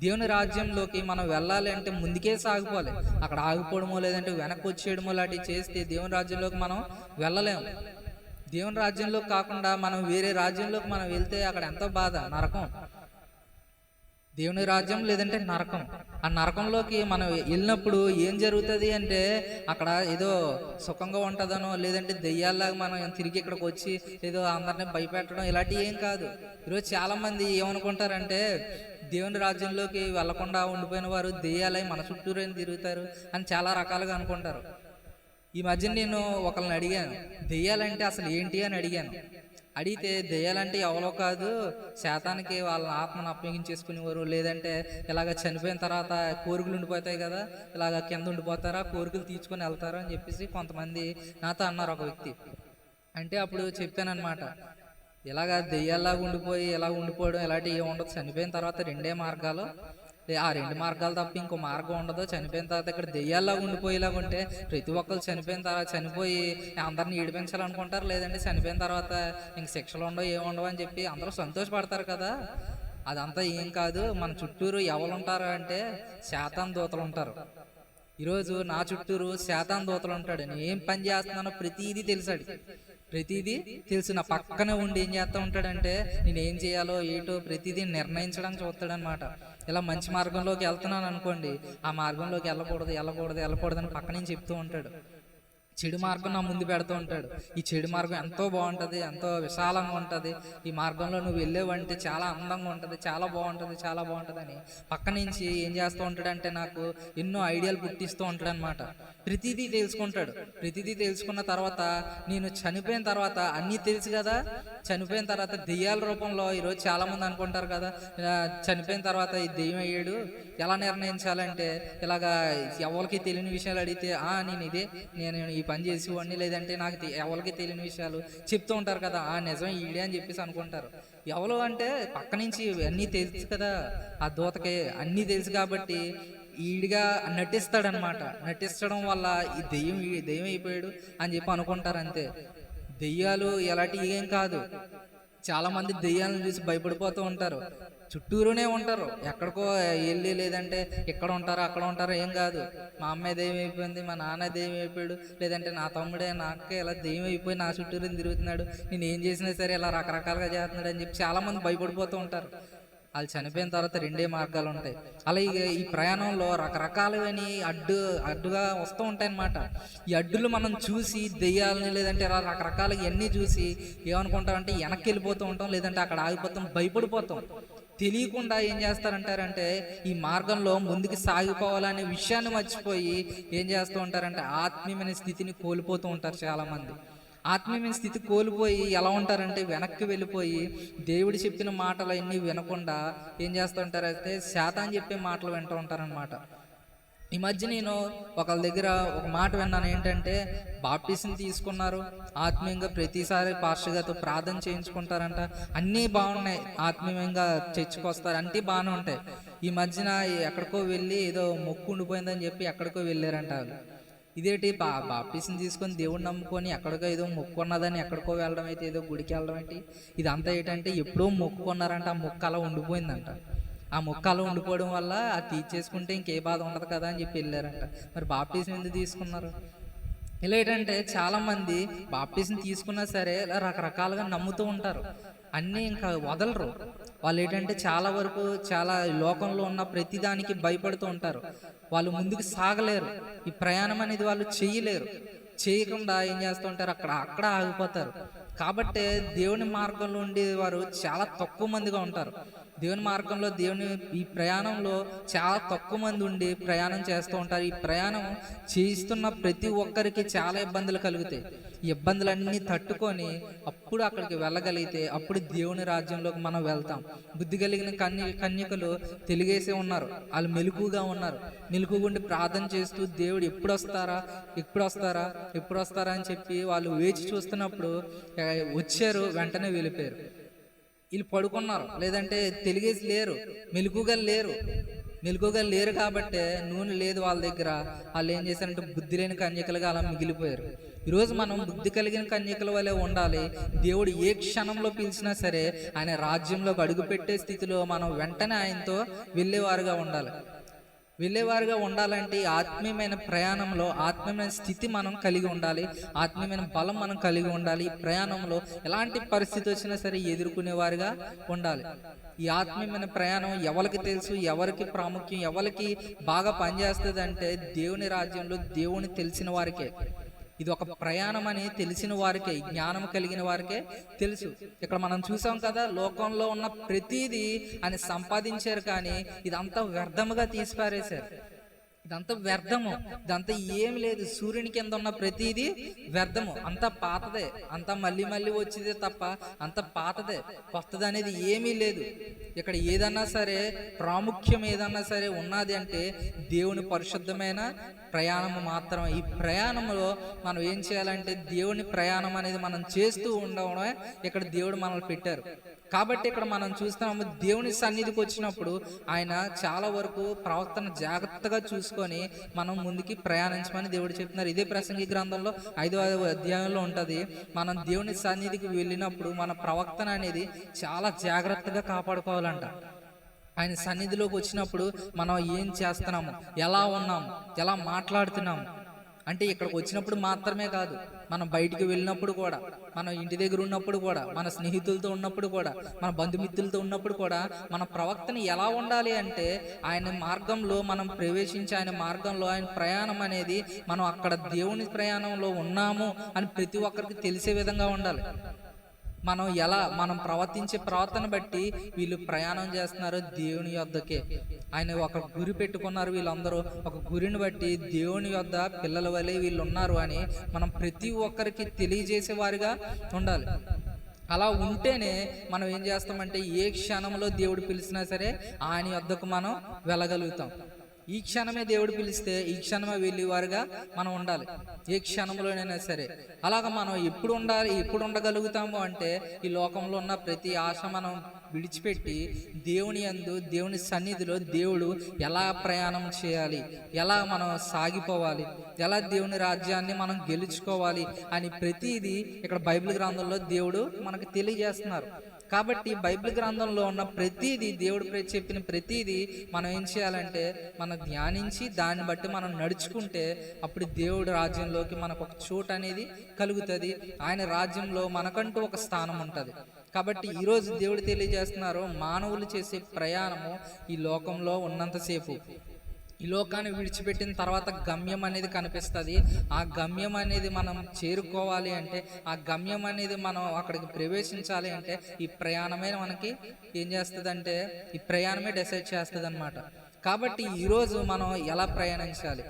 S2: దేవుని రాజ్యంలోకి మనం వెళ్ళాలి అంటే ముందుకే సాగిపోవాలి. అక్కడ ఆగిపోవడమో లేదంటే వెనక్కి వచ్చేయడమో లాంటివి చేస్తే దేవుని రాజ్యంలోకి మనం వెళ్ళలేము. దేవుని రాజ్యంలోకి కాకుండా మనం వేరే రాజ్యంలోకి మనం వెళ్తే అక్కడ ఎంతో బాధ, నరకం. దేవుని రాజ్యం లేదంటే నరకం. ఆ నరకంలోకి మనం వెళ్ళినప్పుడు ఏం జరుగుతుంది అంటే అక్కడ ఏదో సుఖంగా ఉంటుందనో, లేదంటే దెయ్యాల్లాగా మనం తిరిగి ఇక్కడికి వచ్చి ఏదో అందరినీ భయపెట్టడం ఇలాంటివి ఏం కాదు. ఈరోజు చాలామంది ఏమనుకుంటారంటే దేవుని రాజ్యంలోకి వెళ్లకుండా ఉండిపోయిన వారు దెయ్యాలై మన చుట్టూరే తిరుగుతారు అని చాలా రకాలుగా అనుకుంటారు. ఈ మధ్య నేను ఒకరిని అడిగాను, దెయ్యాలంటే అసలు ఏంటి అని అడిగాను. అడిగితే దెయ్యాలంటే ఎవరో కాదు, శాతానికి వాళ్ళ ఆత్మను అప్పగించేసుకునేవారు, లేదంటే ఇలాగ చనిపోయిన తర్వాత కోరికలు ఉండిపోతాయి కదా, ఇలాగ కింద ఉండిపోతారా, కోరికలు తీర్చుకొని వెళ్తారా అని చెప్పేసి కొంతమంది నాతో అన్నారు, ఒక వ్యక్తి. అంటే అప్పుడు చెప్పానన్నమాట, ఇలాగ దెయ్యాల్లాగా ఉండిపోయి ఇలా ఉండిపోవడం ఇలాంటివి ఏమి ఉండదు. చనిపోయిన తర్వాత రెండే మార్గాలు, ఆ రెండు మార్గాలు తప్ప ఇంకో మార్గం ఉండదు. చనిపోయిన తర్వాత ఇక్కడ దెయ్యాల్లాగా ఉండిపోయేలాగా ఉంటే ప్రతి ఒక్కరు చనిపోయిన తర్వాత చనిపోయి అందరిని ఏడిపించాలనుకుంటారు, లేదంటే చనిపోయిన తర్వాత ఇంక శిక్షలు ఉండవు ఏముండవు అని చెప్పి అందరూ సంతోషపడతారు కదా. అదంతా ఏం కాదు. మన చుట్టూరు ఎవరు ఉంటారు అంటే శాతాన్ దూతలు ఉంటారు. ఈరోజు నా చుట్టూరు శాతాన్ దూతలు ఉంటాడు. నేను ఏం పని చేస్తున్నానో ప్రతిదీ తెలుసాడు, ప్రతిదీ తెలుసు. నా పక్కనే ఉండి ఏం చేస్తూ ఉంటాడంటే నేను ఏం చేయాలో ఏటో ప్రతిదీ నిర్ణయించడానికి చూస్తాడనమాట. ఇలా మంచి మార్గంలోకి వెళ్తున్నాను అనుకోండి, ఆ మార్గంలోకి వెళ్ళకూడదు అని పక్క నుంచి చెప్తూ ఉంటాడు. చెడు మార్గం నా ముందు పెడుతూ ఉంటాడు. ఈ చెడు మార్గం ఎంతో బాగుంటుంది, ఎంతో విశాలంగా ఉంటుంది, ఈ మార్గంలో నువ్వు వెళ్ళేవంటే చాలా అందంగా ఉంటుంది, చాలా బాగుంటుంది అని పక్క నుంచి ఏం చేస్తూ ఉంటాడంటే నాకు ఎన్నో ఐడియాలు పుట్టిస్తూ ఉంటాడు అనమాట. ప్రతిదీ తెలుసుకుంటాడు. ప్రతిదీ తెలుసుకున్న తర్వాత నేను చనిపోయిన తర్వాత అన్నీ తెలుసు కదా, చనిపోయిన తర్వాత దెయ్యాల రూపంలో ఈరోజు చాలామంది అనుకుంటారు కదా, చనిపోయిన తర్వాత ఈ దెయ్యం అయ్యాడు, ఎలా నిర్ణయించాలంటే ఇలాగా ఎవరికి తెలియని విషయాలు అడిగితే నేను ఈ పని చేసేవాడిని, లేదంటే నాకు ఎవరికి తెలియని విషయాలు చెప్తూ ఉంటారు కదా, నిజం ఈడే అని చెప్పేసి అనుకుంటారు. ఎవరు అంటే పక్క నుంచి అన్నీ తెలుసు కదా, ఆ దూతకి అన్నీ తెలుసు కాబట్టి ఈడిగా నటిస్తాడనమాట. నటించడం వల్ల ఈ దెయ్యం అయిపోయాడు అని చెప్పి అనుకుంటారు అంతే. దెయ్యాలు ఎలాంటి ఏం కాదు. చాలా మంది దెయ్యాలను చూసి భయపడిపోతూ ఉంటారు, చుట్టూరునే ఉంటారు, ఎక్కడికో వెళ్ళి లేదంటే ఇక్కడ ఉంటారు అక్కడ ఉంటారు, ఏం కాదు. మా అమ్మాయి దెయ్యం అయిపోయింది, మా నాన్న దెయ్యం అయిపోయాడు, లేదంటే నా తమ్ముడే నాకే ఇలా దెయ్యం అయిపోయి నా చుట్టూరు తిరుగుతున్నాడు, నేను ఏం చేసినా సరే ఇలా రకరకాలుగా చేస్తున్నాడు అని చెప్పి చాలా మంది భయపడిపోతూ ఉంటారు. వాళ్ళు చనిపోయిన తర్వాత రెండే మార్గాలు ఉంటాయి. అలాగే ఈ ప్రయాణంలో రకరకాలుగాని అడ్డుగా వస్తూ ఉంటాయి అన్నమాట. ఈ అడ్డులు మనం చూసి దెయ్యాలని లేదంటే ఇలా రకరకాలుగా ఇవన్నీ చూసి ఏమనుకుంటామంటే వెనక్కి వెళ్ళిపోతూ ఉంటాం, లేదంటే అక్కడ ఆగిపోతాం, భయపడిపోతాం. తెలియకుండా ఏం చేస్తారంటారంటే ఈ మార్గంలో ముందుకు సాగిపోవాలనే విషయాన్ని మర్చిపోయి ఏం చేస్తూ ఉంటారంటే ఆత్మీయమైన స్థితిని కోల్పోతూ ఉంటారు చాలామంది. ఆత్మీయమైన స్థితి కోల్పోయి ఎలా ఉంటారంటే వెనక్కి వెళ్ళిపోయి దేవుడు చెప్పిన మాటలు అన్నీ వినకుండా ఏం చేస్తూ ఉంటారంటే శాతాన్ చెప్పే మాటలు వింటూ ఉంటారనమాట. ఈ మధ్య నేను ఒకళ్ళ దగ్గర ఒక మాట విన్నాను, ఏంటంటే బాప్టిజం తీసుకున్నారు, ఆత్మీయంగా ప్రతిసారి పాస్టర్ గారితో ప్రార్థన చేయించుకుంటారంట, అన్నీ బాగున్నాయి, ఆత్మీయంగా చర్చకొస్తారు, అన్నీ బాగానే ఉంటాయి. ఈ మధ్యన ఎక్కడికో వెళ్ళి ఏదో మొక్కు ఉండిపోయిందని చెప్పి ఎక్కడికో వెళ్ళారంట వాళ్ళు. ఇదేంటి బాప్టిజం తీసుకొని దేవుడు నమ్ముకొని ఎక్కడికో ఏదో మొక్కున్నదని ఎక్కడికో వెళ్ళడం అయితే, ఏదో గుడికి వెళ్ళడం ఏంటి, ఇదంతా ఏంటంటే ఎప్పుడో మొక్కుకున్నారంట, ఆ మొక్కు అలా ఉండిపోయిందంట. ఆ మొక్క అలా ఉండిపోవడం వల్ల అది తీర్చేసుకుంటే ఇంకే బాధ ఉండదు కదా అని చెప్పి వెళ్ళారంట. మరి బాప్టిజం ఎందుకు తీసుకున్నారు? ఇలా ఏంటంటే చాలామంది బాప్టిజం తీసుకున్నా సరే ఇలా రకరకాలుగా నమ్ముతూ ఉంటారు, అన్నీ ఇంకా వదలరు. వాళ్ళు ఏంటంటే చాలా వరకు చాలా లోకంలో ఉన్న ప్రతిదానికి భయపడుతూ ఉంటారు. వాళ్ళు ముందుకు సాగలేరు, ఈ ప్రయాణం అనేది వాళ్ళు చేయలేరు. చేయకుండా ఏం చేస్తూ ఉంటారు, అక్కడ ఆగిపోతారు. కాబట్టి దేవుని మార్గంలో ఉండేవారు చాలా తక్కువ మందిగా ఉంటారు. దేవుని మార్గంలో ఈ ప్రయాణంలో చాలా తక్కువ మంది ఉండి ప్రయాణం చేస్తూ ఉంటారు. ఈ ప్రయాణం చేస్తున్న ప్రతి ఒక్కరికి చాలా ఇబ్బందులు కలుగుతాయి. ఈ ఇబ్బందులన్నీ తట్టుకొని అప్పుడు అక్కడికి వెళ్ళగలిగితే అప్పుడు దేవుని రాజ్యంలోకి మనం వెళ్తాం. బుద్ధి కలిగిన కన్యకలు తెలుగేసే ఉన్నారు, వాళ్ళు మెలకుగా ఉన్నారు. మెలకుగుండి ప్రార్థన చేస్తూ దేవుడు ఎప్పుడు వస్తారా అని చెప్పి వాళ్ళు వేచి చూస్తున్నప్పుడు వచ్చారు, వెంటనే వెళ్ళిపోయారు. వీళ్ళు పడుకున్నారు, లేదంటే తెలిగేసి లేరు, మెలకుగా లేరు కాబట్టి నూనె లేదు వాళ్ళ దగ్గర. వాళ్ళు ఏం చేశారంటే బుద్ధి లేని కన్యకలుగా అలా మిగిలిపోయారు. ఈరోజు మనం బుద్ధి కలిగిన కన్యకల వలె ఉండాలి. దేవుడు ఏ క్షణంలో పిలిచినా సరే ఆయన రాజ్యంలోకి అడుగుపెట్టే స్థితిలో మనం వెంటనే ఆయనతో వెళ్ళేవారుగా ఉండాలి. వెళ్ళేవారుగా ఉండాలంటే ఈ ఆత్మీయమైన ప్రయాణంలో ఆత్మీయమైన స్థితి మనం కలిగి ఉండాలి, ఆత్మీయమైన బలం మనం కలిగి ఉండాలి. ఈ ప్రయాణంలో ఎలాంటి పరిస్థితి వచ్చినా సరే ఎదుర్కొనేవారుగా ఉండాలి. ఈ ఆత్మీయమైన ప్రయాణం ఎవరికి తెలుసు, ఎవరికి ప్రాముఖ్యం, ఎవరికి బాగా పనిచేస్తుంది అంటే దేవుని రాజ్యంలో దేవుని తెలిసిన వారికే. ఇది ఒక ప్రయాణం అని తెలిసిన వారికే, జ్ఞానం కలిగిన వారికే తెలుసు. ఇక్కడ మనం చూసాం కదా, లోకంలో ఉన్న ప్రతిదీ అని సంపాదించారు, కానీ ఇదంతా వ్యర్థముగా తీసిపారేశారు. ఇదంతా వ్యర్థము, ఇదంతా ఏమి లేదు. సూర్యుని కింద ఉన్న ప్రతిదీ వ్యర్థము, అంతా పాతదే, అంతా మళ్ళీ మళ్ళీ వచ్చేదే తప్ప అంత పాతదే, కొత్తది అనేది ఏమీ లేదు. ఇక్కడ ఏదన్నా సరే ప్రాముఖ్యం ఏదన్నా సరే ఉన్నది అంటే దేవుని పరిశుద్ధమైన ప్రయాణము మాత్రమే. ఈ ప్రయాణంలో మనం ఏం చేయాలంటే దేవుని ప్రయాణం అనేది మనం చేస్తూ ఉండడమే ఇక్కడ దేవుడు మనల్ని పెట్టారు. కాబట్టి ఇక్కడ మనం చూస్తున్నాము, దేవుని సన్నిధికి వచ్చినప్పుడు ఆయన చాలా వరకు ప్రవర్తన జాగ్రత్తగా చూసుకొని మనం ముందుకి ప్రయాణించమని దేవుడు చెప్తున్నారు. ఇదే ప్రసంగి గ్రంథంలో 5వ అధ్యాయంలో ఉంటుంది. మనం దేవుని సన్నిధికి వెళ్ళినప్పుడు మన ప్రవర్తన అనేది చాలా జాగ్రత్తగా కాపాడుకోవాలంట. ఆయన సన్నిధిలోకి వచ్చినప్పుడు మనం ఏం చేస్తున్నాము, ఎలా ఉన్నాము, ఎలా మాట్లాడుతున్నాము అంటే ఇక్కడికి వచ్చినప్పుడు మాత్రమే కాదు, మనం బయటికి వెళ్ళినప్పుడు కూడా, మనం ఇంటి దగ్గర ఉన్నప్పుడు కూడా, మన స్నేహితులతో ఉన్నప్పుడు కూడా, మన బంధుమిత్రులతో ఉన్నప్పుడు కూడా మన ప్రవర్తన ఎలా ఉండాలి అంటే ఆయన మార్గంలో మనం ప్రవేశించి ఆయన మార్గంలో ఆయన ప్రయాణం అనేది మనం అక్కడ దేవుని ప్రయాణంలో ఉన్నాము అని ప్రతి ఒక్కరికి తెలిసే విధంగా ఉండాలి. మనం ప్రవర్తించే ప్రవర్తన బట్టి వీళ్ళు ప్రయాణం చేస్తున్నారు దేవుని యొద్దకే. ఆయన ఒక గురి పెట్టుకున్నారు, వీళ్ళందరూ ఒక గురిని బట్టి దేవుని యొద్ద పిల్లల వలె వీళ్ళు ఉన్నారు అని మనం ప్రతి ఒక్కరికి తెలియజేసే వారిగా ఉండాలి. అలా ఉంటేనే మనం ఏం చేస్తామంటే ఏ క్షణంలో దేవుడు పిలిచినా సరే ఆయన యొద్దకు మనం వెళ్ళగలుగుతాం. ఈ క్షణమే దేవుడు పిలిస్తే ఈ క్షణమే వెళ్ళేవారుగా మనం ఉండాలి, ఏ క్షణంలోనైనా సరే. అలాగ మనం ఎప్పుడు ఉండాలి, ఎప్పుడు ఉండగలుగుతాము అంటే ఈ లోకంలో ఉన్న ప్రతి ఆశ మనం విడిచిపెట్టి దేవుని యందు, దేవుని సన్నిధిలో దేవుడు ఎలా ప్రయాణం చేయాలి, ఎలా మనం సాగిపోవాలి, ఎలా దేవుని రాజ్యాన్ని మనం గెలుచుకోవాలి అని ప్రతిదీ ఇక్కడ బైబిల్ గ్రంథంలో దేవుడు మనకు తెలియజేస్తున్నారు. కాబట్టి బైబిల్ గ్రంథంలో ఉన్న ప్రతిదీ, దేవుడు చెప్పిన ప్రతిదీ మనం ఏం చేయాలంటే మనం ధ్యానించి దాన్ని బట్టి మనం నడుచుకుంటే అప్పుడు దేవుడి రాజ్యంలోకి మనకు ఒక చోటు అనేది కలుగుతుంది. ఆయన రాజ్యంలో మనకంటూ ఒక స్థానం ఉంటుంది. కాబట్టి ఈరోజు దేవుడు తెలియజేస్తున్నారు, మానవులు చేసే ప్రయాణము ఈ లోకంలో ఉన్నంతసేపు, ఈ లోకాన్ని విడిచిపెట్టిన తర్వాత గమ్యం అనేది కనిపిస్తుంది. ఆ గమ్యం అనేది మనం చేరుకోవాలి అంటే, ఆ గమ్యం అనేది మనం అక్కడికి ప్రవేశించాలి అంటే ఈ ప్రయాణమే మనకి ఏం చేస్తుంది అంటే ఈ ప్రయాణమే డిసైడ్ చేస్తుంది అన్నమాట. కాబట్టి ఈరోజు మనం ఎలా ప్రయాణించాలి,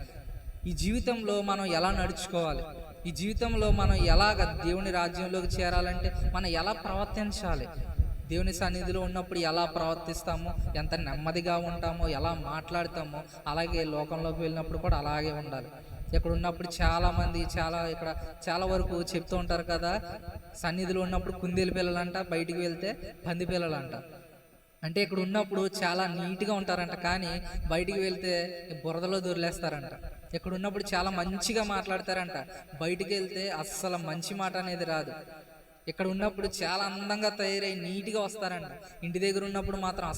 S2: ఈ జీవితంలో మనం ఎలా నడుచుకోవాలి, ఈ జీవితంలో మనం ఎలాగ దేవుని రాజ్యంలోకి చేరాలంటే మనం ఎలా ప్రవర్తించాలి, దేవుని సన్నిధిలో ఉన్నప్పుడు ఎలా ప్రవర్తిస్తామో, ఎంత నెమ్మదిగా ఉంటామో, ఎలా మాట్లాడతామో, అలాగే లోకంలోకి వెళ్ళినప్పుడు కూడా అలాగే ఉండాలి. ఇక్కడ ఉన్నప్పుడు చాలామంది ఇక్కడ చాలా వరకు చెప్తూ ఉంటారు కదా, సన్నిధిలో ఉన్నప్పుడు కుందేలు పిల్లలంట, బయటికి వెళ్తే పంది పిల్లలంట. అంటే ఇక్కడ ఉన్నప్పుడు చాలా నీట్గా ఉంటారంట, కానీ బయటికి వెళ్తే బురదలో దొరిలేస్తారంట. ఇక్కడ ఉన్నప్పుడు చాలా మంచిగా మాట్లాడతారంట, బయటికి వెళ్తే అస్సలు మంచి మాట అనేది రాదు. ఇక్కడ ఉన్నప్పుడు చాలా అందంగా తయారై నీట్గా వస్తారంట, ఇంటి దగ్గర ఉన్నప్పుడు మాత్రం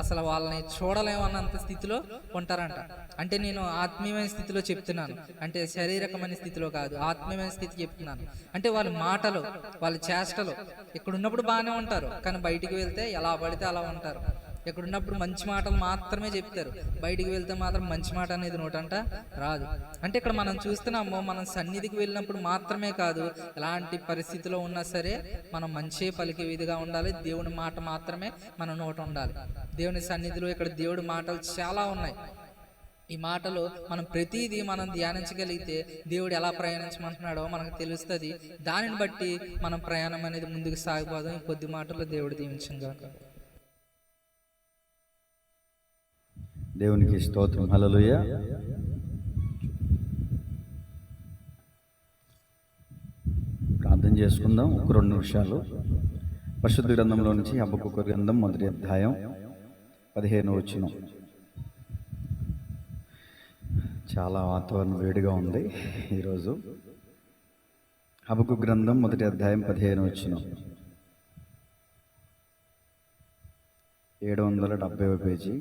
S2: అసలు వాళ్ళని చూడలేమన్నంత స్థితిలో ఉంటారంట. అంటే నేను ఆత్మీయమైన స్థితిలో చెప్తున్నాను, అంటే శారీరకమైన స్థితిలో కాదు, ఆత్మీయమైన స్థితి చెప్తున్నాను. అంటే వాళ్ళ మాటలు, వాళ్ళ చేష్టలు ఇక్కడ ఉన్నప్పుడు బాగానే ఉంటారు, కానీ బయటికి వెళ్తే ఎలా పడితే అలా ఉంటారు. ఇక్కడ ఉన్నప్పుడు మంచి మాటలు మాత్రమే చెప్తారు, బయటికి వెళ్తే మాత్రం మంచి మాట అనేది నోటంట రాదు. అంటే ఇక్కడ మనం చూస్తున్నాము, మనం సన్నిధికి వెళ్ళినప్పుడు మాత్రమే కాదు, ఎలాంటి పరిస్థితిలో ఉన్నా సరే మనం మంచి పలికే విధిగా ఉండాలి. దేవుని మాట మాత్రమే మన నోట ఉండాలి. దేవుని సన్నిధిలో ఇక్కడ దేవుడి మాటలు చాలా ఉన్నాయి. ఈ మాటలు మనం ప్రతిదీ మనం ధ్యానించగలిగితే దేవుడు ఎలా ప్రయాణించమంటున్నాడో మనకు తెలుస్తుంది. దానిని బట్టి మనం ప్రయాణం అనేది ముందుకు సాగిపోదాం. కొద్ది మాటల్లో దేవుడు దీవించుగాక.
S1: దేవునికి స్తోత్రం. హల్లెలూయా. ప్రార్థన చేసుకుందాం ఒక 2 నిమిషాలు. పరిశుద్ధ గ్రంథంలో నుంచి హబక్కూకు గ్రంథం 1వ అధ్యాయం 15వ వచనం. చాలా వాతావరణం వేడిగా ఉంది ఈరోజు. హబక్కూకు గ్రంథం 1వ అధ్యాయం 15వ వచనం, 770వ పేజీ.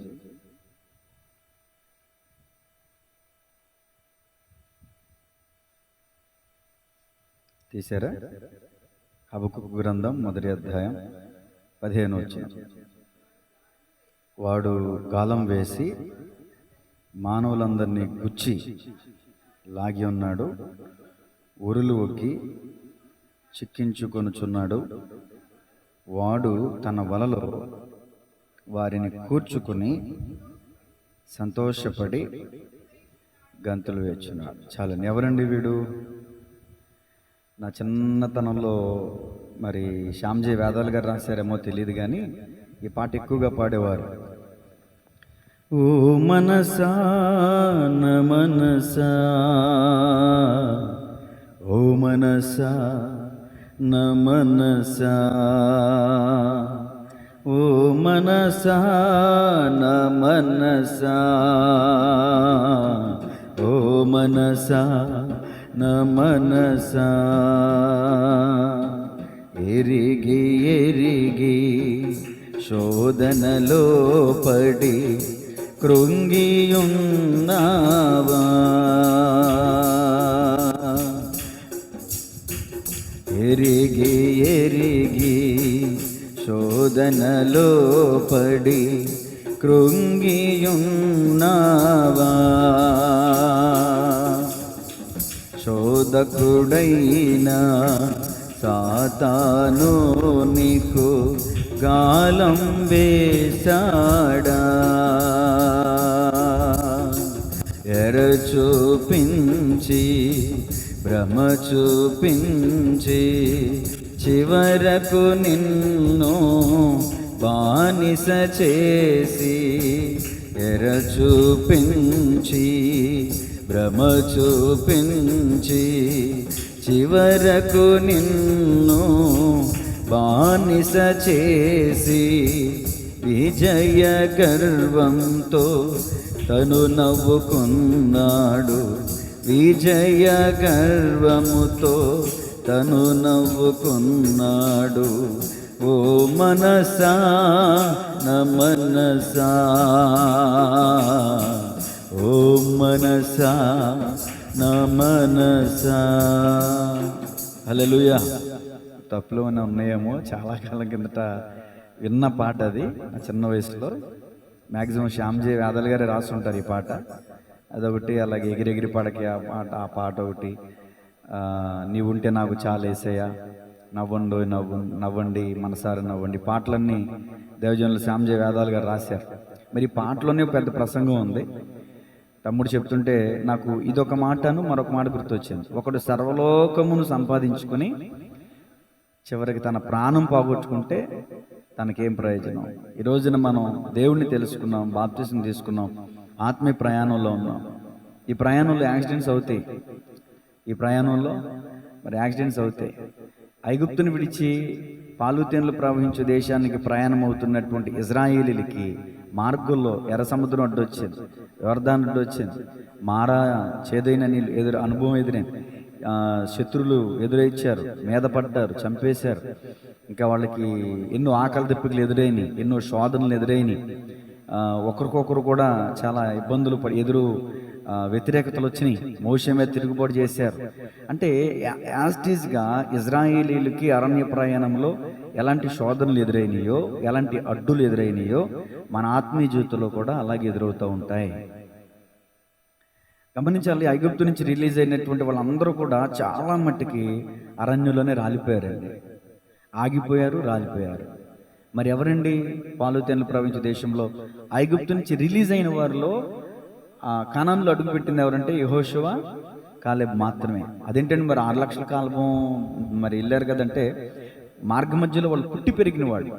S1: తీశారా? హబక్కూకు గ్రంథం మొదటి అధ్యాయం 15 వచనం. వాడు గాలం వేసి మానవులందరినీ గుచ్చి లాగి ఉన్నాడు, ఉరులు ఒక్కి చిక్కించుకొనుచున్నాడు. వాడు తన వలలో వారిని కూర్చుకుని సంతోషపడి గంతులు వేచున్నాడు. చాలండి. ఎవరండి వీడు? నా చిన్నతనంలో మరి శ్యామ్జీ వేదాలు గారు రాశారేమో తెలియదు, కానీ ఈ పాట ఎక్కువగా పాడేవారు. ఓ మనసా న మనసా, ఓ మనసా న మనసా, ఓ మనసా న మనసా, ఓ మనసా న మనసా, ఎరిగి ఎరిగి శోధనలో పడి కృంగియున్నావా, ఎరిగి ఎరిగి శోధనలో పడి కృంగియున్నావా, శోధకుడైనా సాతాను నీకు గాలం వేశాడా, ఎర చూపించి భ్రమ చూపించి చివరకు నిన్ను బానిస చేసి, ఎర చూపించి భ్రమ చూపించి చివరకు నిన్ను బానిస చేసి, విజయ గర్వంతో తను నవ్వుకున్నాడు, విజయ గర్వముతో తను నవ్వుకున్నాడు. ఓ మనసా న మనసా, ఓ మనసా న మనసా. హల్లెలూయా. తప్పులు ఏమైనా ఉన్నాయేమో, చాలా కాలం కిందట విన్న పాట అది. నా చిన్న వయసులో మ్యాక్సిమం శ్యామ్జీ వేదాలు గారే రాస్తుంటారు ఈ పాట. అదొకటి, అలాగే ఎగిరెగిరి పాటకి ఆ పాట ఒకటి, నీవుంటే నాకు చాలా యేసయ్యా, నవ్వండి మనసారి నవ్వండి. పాటలన్నీ దేవజనులు శ్యామ్జీ వేదాలు గారు రాశారు. మరి ఈ పాటలోనే పెద్ద ప్రసంగం ఉంది. తమ్ముడు చెప్తుంటే నాకు ఇదొక మాటను మరొక మాట గుర్తొచ్చింది. ఒకడు సర్వలోకమును సంపాదించుకొని చివరికి తన ప్రాణం పోగొట్టుకుంటే తనకేం ప్రయోజనం? ఈ రోజున మనం దేవుణ్ణి తెలుసుకున్నాం, బాప్తిసం తీసుకున్నాం, ఆత్మీయ ప్రయాణంలో ఉన్నాం. ఈ ప్రయాణంలో యాక్సిడెంట్స్ అవుతాయి. ఈ ప్రయాణంలో మరి యాక్సిడెంట్స్ అవుతాయి. ఐగుప్తుని విడిచి పాలుతేన్లు ప్రవహించే దేశానికి ప్రయాణం అవుతున్నటువంటి ఇజ్రాయేలీలకి మార్గంలో ఎర్ర సముద్రం అడ్డొచ్చింది, యోర్దాను అడ్డొచ్చింది, మారా చేదైన నీళ్ళు అనుభవం ఎదురైంది, శత్రువులు ఎదురొచ్చారు, మీద పడ్డారు, చంపేశారు. ఇంకా వాళ్ళకి ఎన్నో ఆకలి దెబ్బలు ఎదురైనాయి, ఎన్నో శోధనలు అయినాయి. ఒకరికొకరు కూడా చాలా ఇబ్బందులు వ్యతిరేకతలు వచ్చినాయి. మోషే మీద తిరుగుబాటు చేశారు. అంటే యాస్టీస్గా ఇజ్రాయేలీలకి అరణ్య ప్రయాణంలో ఎలాంటి శోధనలు ఎదురైనాయో, ఎలాంటి అడ్డులు ఎదురైనాయో మన ఆత్మీయ జీవితంలో కూడా అలాగే ఎదురవుతూ ఉంటాయి. గమనించాలి. ఐగుప్తు నుంచి రిలీజ్ అయినటువంటి వాళ్ళందరూ కూడా చాలా మట్టుకి అరణ్యంలోనే రాలిపోయారండి. ఆగిపోయారు, రాలిపోయారు. మరి ఎవరండి పాలుతేన్లు ప్రవహించే దేశంలో ఐగుప్తు నుంచి రిలీజ్ అయిన వారిలో కనానులో అడుగుపెట్టింది ఎవరంటే యెహోషువ, కాలేబ్ మాత్రమే. అదేంటంటే మరి 6 లక్షల కాలం మరి వెళ్ళారు కదంటే మార్గ మధ్యలో వాళ్ళు పుట్టి పెరిగిన వాళ్ళు,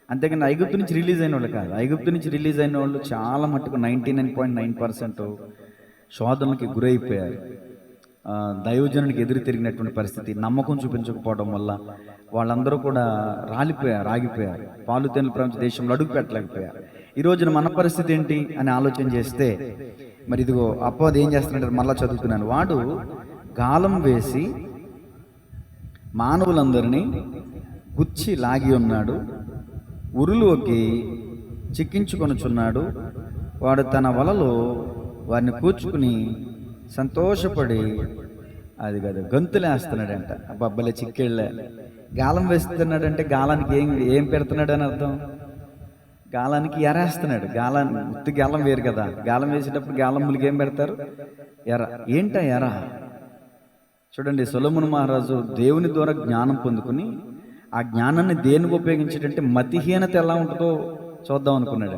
S1: అంతేకాని ఐగుప్తు నుంచి రిలీజ్ అయిన వాళ్ళు కాదు. ఐగుప్తు నుంచి రిలీజ్ అయిన వాళ్ళు చాలా మట్టుకు 99.9% శోధనలకి గురైపోయారు. దైవజనునికి ఎదురు తిరిగినటువంటి పరిస్థితి, నమ్మకం చూపించకపోవడం వల్ల వాళ్ళందరూ కూడా రాలిపోయారు, ఆగిపోయారు. పాలుతేన్లు ప్రపంచ దేశంలో అడుగు పెట్టలేకపోయారు. ఈ రోజున మన పరిస్థితి ఏంటి అని ఆలోచన చేస్తే, మరి ఇదిగో అపవాది ఏం చేస్తున్నాడు? మళ్ళా చదువుతున్నాను. వాడు గాలం వేసి మానవులందరినీ గుచ్చి లాగి ఉన్నాడు, ఉరులు ఒక్కి చిక్కించుకొనుచున్నాడు. వాడు తన వలలో వారిని కూర్చుకుని సంతోషపడి అది కాదు, గొంతులు వేస్తున్నాడంట. అబ్బబ్బలే చిక్కేళ్ళే. గాలం వేస్తున్నాడంటే గాలానికి ఏం పెడుతున్నాడు అని అర్థం? గాలానికి ఎరేస్తున్నాడు. గాలాన్ని ఉత్తి గాలం వేరు కదా, గాలం వేసేటప్పుడు గాలములకి ఏం పెడతారు? ఎర. ఏంట ఎర? చూడండి, సొలొమోను మహారాజు దేవుని ద్వారా జ్ఞానం పొందుకుని ఆ జ్ఞానాన్ని దేనికి ఉపయోగించాడంటే మతిహీనత ఎలా ఉంటుందో చూద్దాం అనుకున్నాడు.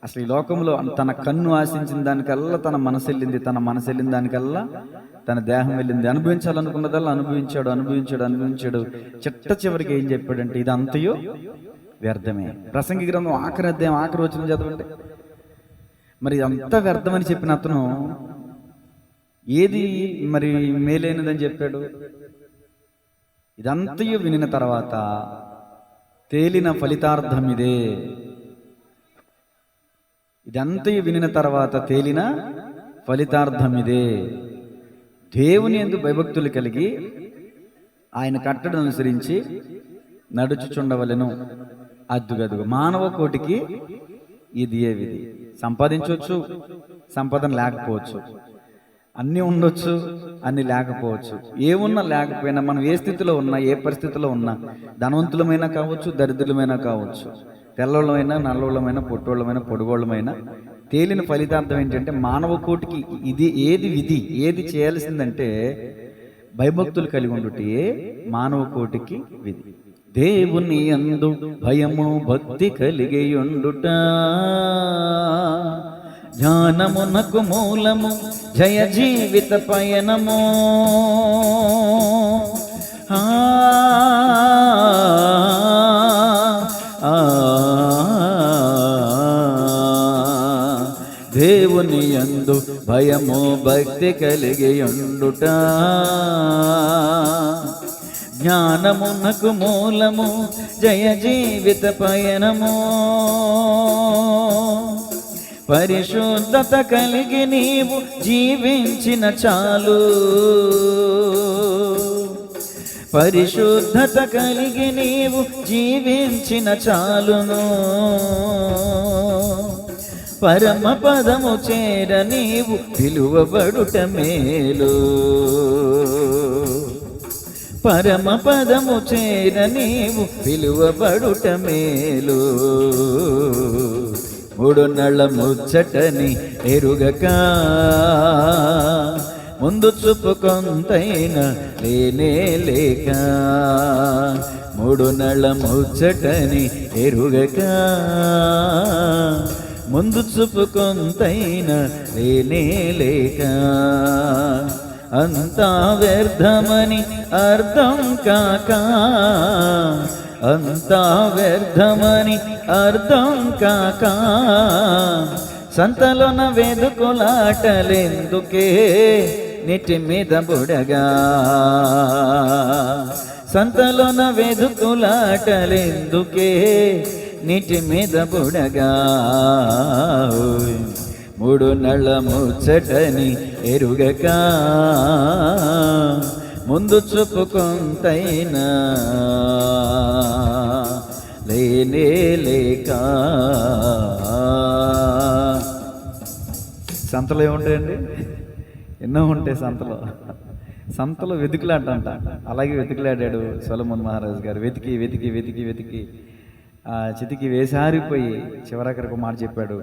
S1: అసలు ఈ లోకంలో తన కన్ను ఆశించిన దానికల్లా తన మనసు వెళ్ళింది, తన మనసు వెళ్ళిన దానికల్లా తన దేహం వెళ్ళింది. అనుభవించాలనుకున్నదల్లా అనుభవించాడు. చిట్ట చివరికి ఏం చెప్పాడంటే ఇది అంతయో వ్యర్థమే. ప్రసంగి గ్రంథం ఆఖరి అధ్యాయం ఆఖరి వచనం చదవండి. మరి అంత వ్యర్థమని చెప్పిన అతను ఏది మరి మేలైనదని చెప్పాడు? ఇదంతయు వినిన తర్వాత తేలిన ఫలితార్థం ఇదే. ఇదంతయు వినిన తర్వాత తేలిన ఫలితార్థం ఇదే. దేవుని యందు భయభక్తులు కలిగి ఆయన కట్టడను అనుసరించి నడుచుచుండవలెను. అద్దుగదుగు మానవ కోటికి ఇది ఏ విధి. సంపాదించవచ్చు, సంపాదన లేకపోవచ్చు, అన్నీ ఉండొచ్చు, అన్నీ లేకపోవచ్చు. ఏమున్నా లేకపోయినా మనం ఏ స్థితిలో ఉన్నా, ఏ పరిస్థితిలో ఉన్నా, ధనవంతులమైనా కావచ్చు, దరిద్రులమైనా కావచ్చు, తెల్లవాళ్ళమైనా, నల్లవాళ్ళమైనా, పొట్టోళ్ళమైనా, పొడుగోళ్ళమైనా, తేలిన ఫలితార్థం ఏంటంటే మానవ కోటికి ఇది ఏది విధి, ఏది చేయాల్సిందంటే భయభక్తులు కలిగి ఉండుటే మానవ కోటికి విధి. దేవుని యందు భయము భక్తి కలిగి ఉండుట జ్ఞానమునకు మూలము, జయ జీవిత పయనము. దేవుని యందు భయము భక్తి కలిగి ఉండుట జ్ఞానమునకు మూలము, జయ జీవిత పయనము. పరిశుద్ధత కలిగి నీవు జీవించిన చాలు, పరిశుద్ధత కలిగి నీవు జీవించిన చాలును. పరమ పదము చేర నీవు పిలువబడుట మేలు, పరమ పదము చేర నీవు పిలువబడుట మేలు. మూడు నళ్ళ ముచ్చటని ఎరుగక ముందు చూపు కొంతైనా లేనే లేక, మూడు నళ్ళ ముచ్చటని ఎరుగక ముందు చూపు కొంతైనా లేనే లేక, అంతా వ్యర్థమని అర్థం కాక, అంతా వ్యర్థమని అర్థం కాక, సంతలోన వెదుకులాటలెందుకే నీటి మీద బుడగా, సంతలోన వెదుకులాటలెందుకే నీటి మీద బుడగా. మూడు నళ్ళ ముచ్చటని ఎరుగక ముందు చూపుకొంతైనా లేనే లేక. సంతలో ఏముంటాయండి? ఎన్నో ఉంటాయి సంతలో. సంతలో వెతుకులాటంట. అలాగే వెతుకులాడాడు సొలొమోను మహారాజు గారు. వెతికి వెతికి వెతికి వెతికి చితికి వేసారిపోయి చివరకరకు మాట చెప్పాడు,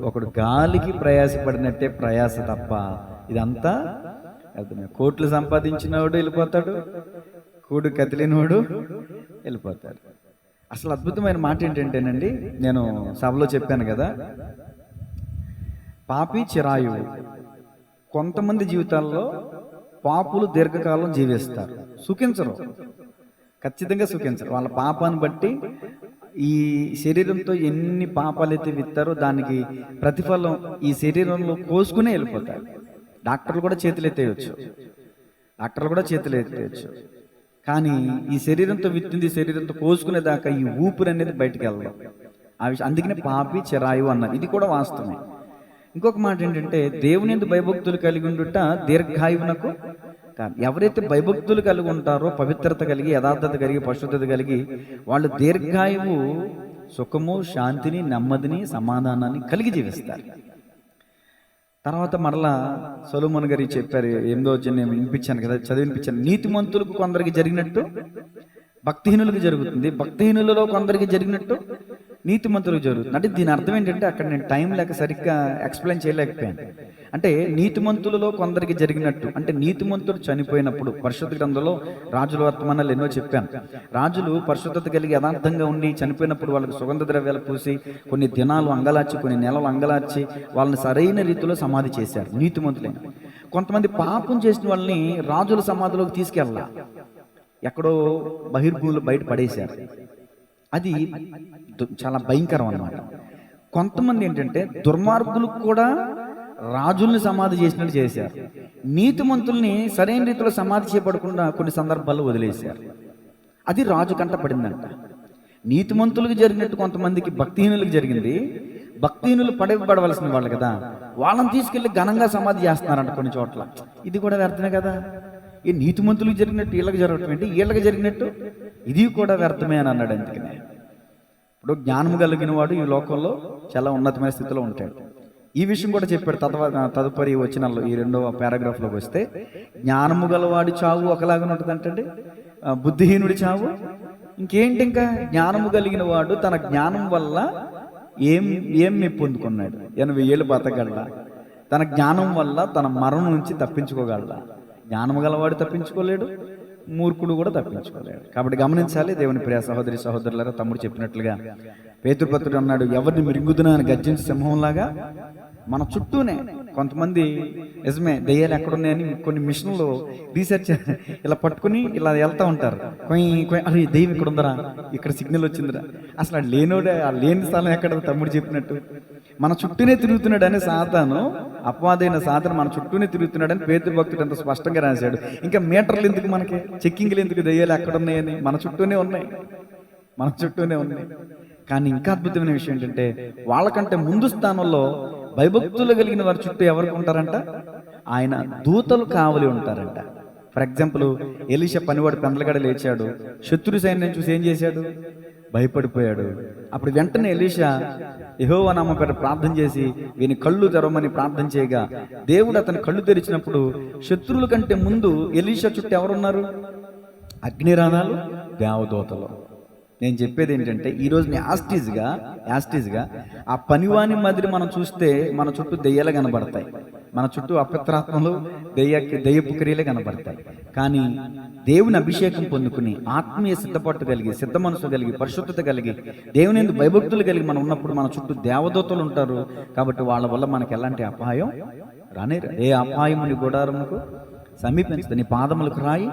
S1: ఒకడు గాలికి ప్రయాసపడినట్టే ప్రయాస తప్ప ఇదంతా అర్థమే. కోట్లు సంపాదించినవాడు వెళ్ళిపోతాడు, కూడు కదిలినవాడు వెళ్ళిపోతాడు. అసలు అద్భుతమైన మాట ఏంటంటేనండి, నేను సభలో చెప్పాను కదా, పాపి చిరాయువు. కొంతమంది జీవితాల్లో పాపులు దీర్ఘకాలం జీవిస్తారు, సుఖించరు, ఖచ్చితంగా సుఖించరు. వాళ్ళ పాపాన్ని బట్టి ఈ శరీరంతో ఎన్ని పాపాలైతే విత్తారో దానికి ప్రతిఫలం ఈ శరీరంలో కోసుకునే వెళ్ళిపోతారు. డాక్టర్లు కూడా చేతులు ఎత్తేయచ్చు, కానీ ఈ శరీరంతో విత్తింది శరీరంతో కోసుకునేదాకా ఈ ఊపిరి అనేది బయటికి వెళ్ళదు. ఆ విషయం అందుకనే పాపి చిరాయు అన్నారు. ఇది కూడా వాస్తవమే. ఇంకొక మాట ఏంటంటే, దేవుని యందు భయభక్తులు కలిగి ఉండుట దీర్ఘాయువునకు కాదు. ఎవరైతే భయభక్తులు కలిగి ఉంటారో, పవిత్రత కలిగి, యథార్థత కలిగి, పరిశుద్ధత కలిగి, వాళ్ళు దీర్ఘాయువు, సుఖము, శాంతిని, నెమ్మదిని, సమాధానాన్ని కలిగి జీవిస్తారు. తర్వాత మరలా సొలొమోను గారు చెప్పారు, 8వ అధ్యాయం నేను వినిపించాను కదా, చదివినిపించాను. నీతిమంతులకు కొందరికి జరిగినట్టు భక్తిహీనులకు జరుగుతుంది, భక్తిహీనులలో కొందరికి జరిగినట్టు నీతిమంతులకు జరుగుతుంది. అంటే దీని అర్థం ఏంటంటే, అక్కడ నేను టైం లేక సరిగ్గా ఎక్స్ప్లెయిన్ చేయలేకపోయాను. అంటే నీతిమంతులలో కొందరికి జరిగినట్టు అంటే నీతిమంతుడు చనిపోయినప్పుడు పరిశుద్ధ గ్రంథంలో రాజుల వర్తమానాలు ఎన్నో చెప్పాను. రాజులు పరిశుద్ధత కలిగి యథార్థంగా ఉండి చనిపోయినప్పుడు వాళ్ళకి సుగంధ ద్రవ్యాలు పూసి కొన్ని దినాలు అంగలార్చి కొన్ని నెలలు అంగలార్చి వాళ్ళని సరైన రీతిలో సమాధి చేశారు నీతిమంతులైన. కొంతమంది పాపం చేసిన వాళ్ళని రాజుల సమాధిలోకి తీసుకెళ్ళాల, ఎక్కడో బహిర్భూములు బయట పడేశారు. అది చాలా భయంకరం అన్నమాట. కొంతమంది ఏంటంటే దుర్మార్గులకు కూడా రాజుల్ని సమాధి చేసినట్టు చేశారు. నీతిమంతుల్ని సరైన రీతిలో సమాధి చేయబడకుండా కొన్ని సందర్భాల్లో వదిలేశారు. అది రాజు కంట పడిందంట. నీతిమంతులకు జరిగినట్టు కొంతమందికి భక్తిహీనులకు జరిగింది. భక్తిహీనులు పడవలసిన వాళ్ళు కదా, వాళ్ళని తీసుకెళ్లి ఘనంగా సమాధి చేస్తున్నారంట కొన్ని చోట్ల. ఇది కూడా వ్యర్థమే కదా. ఈ నీతిమంతులకు జరిగినట్టు వీళ్ళకి జరగటం ఏంటి, వీళ్ళకి జరిగినట్టు ఇది కూడా వ్యర్థమే అని అన్నాడు. అందుకనే ఇప్పుడు జ్ఞానం కలిగిన వాడు ఈ లోకంలో చాలా ఉన్నతమైన స్థితిలో ఉంటాడు. ఈ విషయం కూడా చెప్పాడు. తదుపరి వచనాల్లో ఈ 2వ పారాగ్రాఫ్లోకి వస్తే, జ్ఞానము గలవాడి చావు ఒకలాగా ఉంటుంది అంటే, బుద్ధిహీనుడి చావు ఇంకేంటి, ఇంకా జ్ఞానము కలిగిన వాడు తన జ్ఞానం వల్ల ఏం పొందుకున్నాడు, 80 ఏళ్ళు బతకగలడా, తన జ్ఞానం వల్ల తన మరణం నుంచి తప్పించుకోగలడా? జ్ఞానము గలవాడు తప్పించుకోలేడు, మూర్ఖుడు కూడా తప్పించుకోలేడు. కాబట్టి గమనించాలి దేవుని ప్రియ సహోదరి సహోదరులారా, తమ్ముడు చెప్పినట్లుగా పేతురు అన్నాడు, ఎవరిని మిరుగుదునా అని గర్జించి సింహంలాగా మన చుట్టూనే కొంతమంది నిజమే దెయ్యాలు ఎక్కడున్నాయని కొన్ని మిషన్లు రీసెర్చ్ ఇలా పట్టుకుని ఇలా వెళ్తూ ఉంటారు. అరే దెయ్యం ఇక్కడ ఉందరా, ఇక్కడ సిగ్నల్ వచ్చిందిరా, అసలు ఆ లేనోడే ఆ లేని స్థలం ఎక్కడ? తమ్ముడు చెప్పినట్టు మన చుట్టూనే తిరుగుతున్నాడని సాతాను, అపవాదైన సాతాను మన చుట్టూనే తిరుగుతున్నాడని పేతురు భక్తుడు అంత స్పష్టంగా రాశాడు. ఇంకా మీటర్లు ఎందుకు మనకి, చెక్కింగ్లు ఎందుకు, దెయ్యాలు ఎక్కడ ఉన్నాయని? మన చుట్టూనే ఉన్నాయి, మన చుట్టూనే ఉన్నాయి. కానీ ఇంకా అద్భుతమైన విషయం ఏంటంటే, వాళ్ళకంటే ముందు స్థానంలో భయభక్తులు కలిగిన వారి చుట్టూ ఎవరికి ఉంటారంట? ఆయన దూతలు కావలి ఉంటారంట. ఫర్ ఎగ్జాంపుల్, ఎలీషా పనివాడు పెందలగడ లేచాడు, శత్రు సైన్యం చూసి ఏం చేశాడు? భయపడిపోయాడు. అప్పుడు వెంటనే ఎలీషా యెహోవా నామం పేర ప్రార్థన చేసి వీని కళ్ళు తెరవమని ప్రార్థన చేయగా దేవుడు అతని కళ్ళు తెరిచినప్పుడు శత్రువుల కంటే ముందు ఎలీషా చుట్టూ ఎవరున్నారు? అగ్నిరాణాలు, దేవదూతలు. నేను చెప్పేది ఏంటంటే, ఈరోజు యాస్టీజ్గా ఆ పనివాని మాదిరి మనం చూస్తే మన చుట్టూ దెయ్యాలు కనబడతాయి, మన చుట్టూ అపవిత్రాత్మలు దెయ్యపు క్రియలే కనబడతాయి. కానీ దేవుని అభిషేకం పొందుకుని ఆత్మీయ సిద్ధపాటు కలిగి, సిద్ధ మనసు కలిగి, పరిశుద్ధత కలిగి, దేవుని యందు భయభక్తులు కలిగి మనం ఉన్నప్పుడు మన చుట్టూ దేవదూతలు ఉంటారు. కాబట్టి వాళ్ళ వల్ల మనకి ఎలాంటి అపాయం రానేరు. ఏ అపాయముని గుడారముకు సమీపించదు, నీ పాదములకు రాయి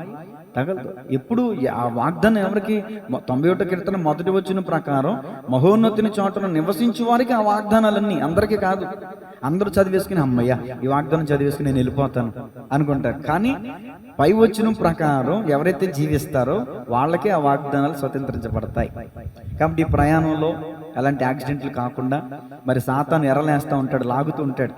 S1: తగలదు. ఎప్పుడు ఆ వాగ్దానం ఎవరికి? 91 కీర్తన మొదటి వచనం ప్రకారం మహోన్నతిని చోటను నివసించే వారికి ఆ వాగ్దానాలన్నీ, అందరికీ కాదు. అందరూ చదివేసుకుని అమ్మయ్య ఈ వాగ్దానం చదివేసుకుని నేను వెళ్ళిపోతాను అనుకుంటారు. కానీ పై వచనం ప్రకారం ఎవరైతే జీవిస్తారో వాళ్ళకే ఆ వాగ్దానాలు స్వతంత్రించబడతాయి. కాబట్టి ఈ ప్రయాణంలో ఎలాంటి యాక్సిడెంట్లు కాకుండా, మరి సాతాను ఎర్రలేస్తూ ఉంటాడు, లాగుతూ ఉంటాడు.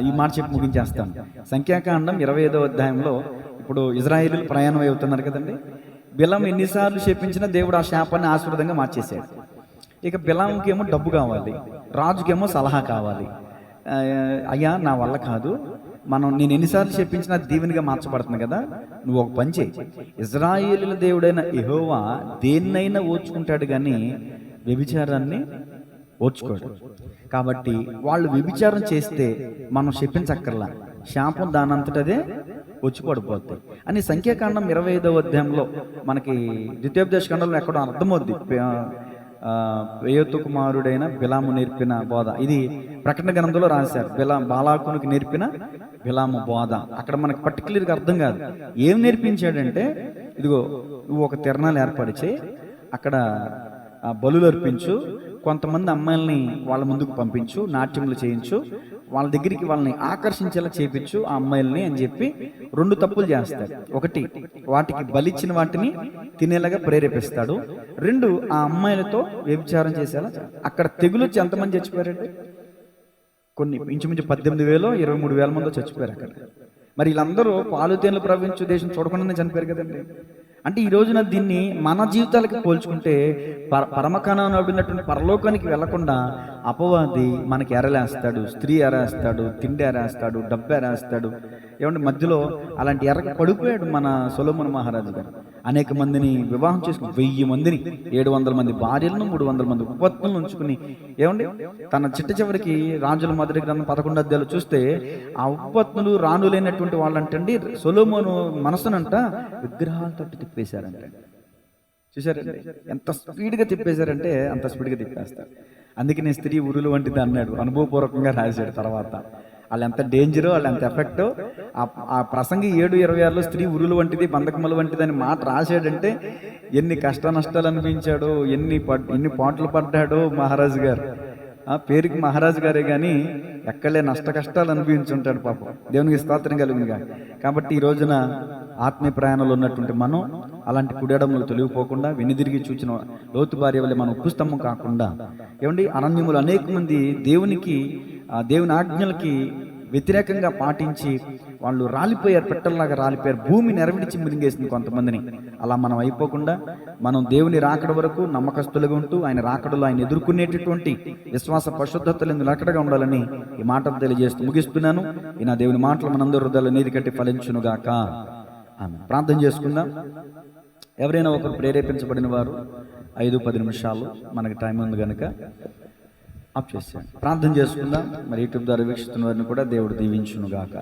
S1: ఈ మాట చెప్పి ముగించేస్తాను. సంఖ్యాకాండం 25వ అధ్యాయంలో ఇప్పుడు ఇజ్రాయేలీలు ప్రయాణం అవుతున్నారు కదండి. బిలాము ఎన్నిసార్లు శపించినా దేవుడు ఆ శాపాన్ని ఆశీర్వాదంగా మార్చేశాడు. ఇక బిలాముకి ఏమో డబ్బు కావాలి, రాజుకేమో సలహా కావాలి. అయ్యా నా వల్ల కాదు, నేను ఎన్నిసార్లు శపించినా దీవెనిగా మార్చబడుతుంది కదా, నువ్వు ఒక పని చేయి. ఇజ్రాయేలీల దేవుడైన యెహోవా దేన్నైనా ఓర్చుకుంటాడు కానీ వ్యభిచారాన్ని ఓర్చుకోడు. కాబట్టి వాళ్ళు వ్యభిచారం చేస్తే మనం శపించక్కర్లా, శాపం దానంతటదే వచ్చి పడిపోతాయి అని సంఖ్యాకాండం 25వ అధ్యాయంలో మనకి ద్వితీయోపదేశ ఖండంలో ఎక్కడో అర్థమవుద్ది. పేయోతు కుమారుడైన బిలాము నేర్పిన బోధ, ఇది ప్రకటన గ్రంథంలో రాశారు. బాలాకునికి నేర్పిన బిలాము బోధ. అక్కడ మనకు పర్టికులర్గా అర్థం కాదు ఏం నేర్పించాడంటే, ఇదిగో నువ్వు ఒక తిరణాలు ఏర్పరిచి అక్కడ బలులు అర్పించు, కొంతమంది అమ్మాయిల్ని వాళ్ళ ముందుకు పంపించు, నాట్యములు చేయించు, వాళ్ళ దగ్గరికి వాళ్ళని ఆకర్షించేలా చేపించు ఆ అమ్మాయిల్ని అని చెప్పి 2 తప్పులు చేస్తాడు. 1, వాటికి బలిచ్చిన వాటిని తినేలాగా ప్రేరేపిస్తాడు. 2, ఆ అమ్మాయిలతో వ్యభిచారం చేసేలా. అక్కడ తెగులు వచ్చి ఎంతమంది చచ్చిపోయారంటే కొన్ని ఇంచుమించు 18,000 23,000 మంది చచ్చిపోయారు అక్కడ. మరి వీళ్ళందరూ పాలు తేనెలు ప్రవహించు దేశం చూడకుండానే చనిపోయారు కదండి. అంటే ఈ రోజున దీన్ని మన జీవితాలకి పోల్చుకుంటే పరమకానబడినటువంటి పరలోకానికి వెళ్లకుండా అపవాది మనకి ఎరలేస్తాడు, స్త్రీ ఎరేస్తాడు, తిండి ఎరేస్తాడు, డబ్బు ఎరేస్తాడు. ఏమంటే మధ్యలో అలాంటి ఎర్రకి పడిపోయాడు మన సొలొమోను మహారాజు గారు. అనేక మందిని వివాహం చేసుకుని 1000 మందిని, 700 మంది భార్యలను, 300 మంది ఉపపత్నులను ఉంచుకుని, ఏమండి తన చిట్ట చివరికి రాజుల మొదటి గ్రంథం 11 అధ్యాయాలు చూస్తే ఆ ఉపపత్నులు రాణులైనటువంటి వాళ్ళంటండి సొలొమోను మనసునంట విగ్రహాలతో తిప్పేశారంట. చూసారండి ఎంత స్పీడ్గా తిప్పేశారంటే అంత స్పీడ్గా తిప్పేస్తారు. అందుకే నేను స్త్రీ ఉరులు వంటిది అన్నాడు, అనుభవపూర్వకంగా రాశాడు. తర్వాత వాళ్ళు ఎంత డేంజరో, వాళ్ళు ఎంత ఎఫెక్టో ఆ ప్రసంగి 7:26లో స్త్రీ ఉరులు వంటిది, బంధకముల వంటిది అని మాట రాశాడంటే ఎన్ని కష్ట నష్టాలు అనిపించాడో, ఎన్ని పాటలు పడ్డాడో మహారాజు గారు. ఆ పేరుకి మహారాజు గారే కానీ ఎక్కడే నష్ట కష్టాలు అనిపించుంటాడు పాపం. దేవునికి స్తోత్రం కలుగునుగా. కాబట్టి ఈ రోజున ఆత్మీయ ప్రయాణంలో ఉన్నటువంటి మనం అలాంటి కుడేడములు తొలగిపోకుండా వెనుదిరిగి చూచిన లోతు భార్య వల్ల మనం ఉప్పుస్తంభం కాకుండా, ఏమండి అరణ్యములు అనేక మంది దేవుని ఆజ్ఞలకి వ్యతిరేకంగా పాటించి వాళ్ళు రాలిపోయారు, పెట్టల్లాగా రాలిపోయారు. భూమి నెరవిడిచి మిరిగేసింది కొంతమందిని. అలా మనం అయిపోకుండా మనం దేవుని రాకడ వరకు నమ్మకస్తులుగా ఉంటూ ఆయన రాకడలో ఆయన ఎదుర్కొనేటటువంటి విశ్వాస పరిశుద్ధతలు నిలకడగా ఉండాలని ఈ మాటలు తెలియజేస్తూ ముగిస్తున్నాను. ఈ నా దేవుని మాటలు మనందరూ హృదయాలు నీతి కట్టి ఫలించునుగాక. ఆమె ప్రార్థన చేసుకుందాం. ఎవరైనా ఒకరు ప్రేరేపించబడిన వారు 5-10 నిమిషాలు మనకి టైం ఉంది కనుక ఆఫ్ చేసాను. ప్రార్థన చేసుకుందాం. మరి యూట్యూబ్ ద్వారా వీక్షిస్తున్న వారిని కూడా దేవుడు దీవించునుగాక.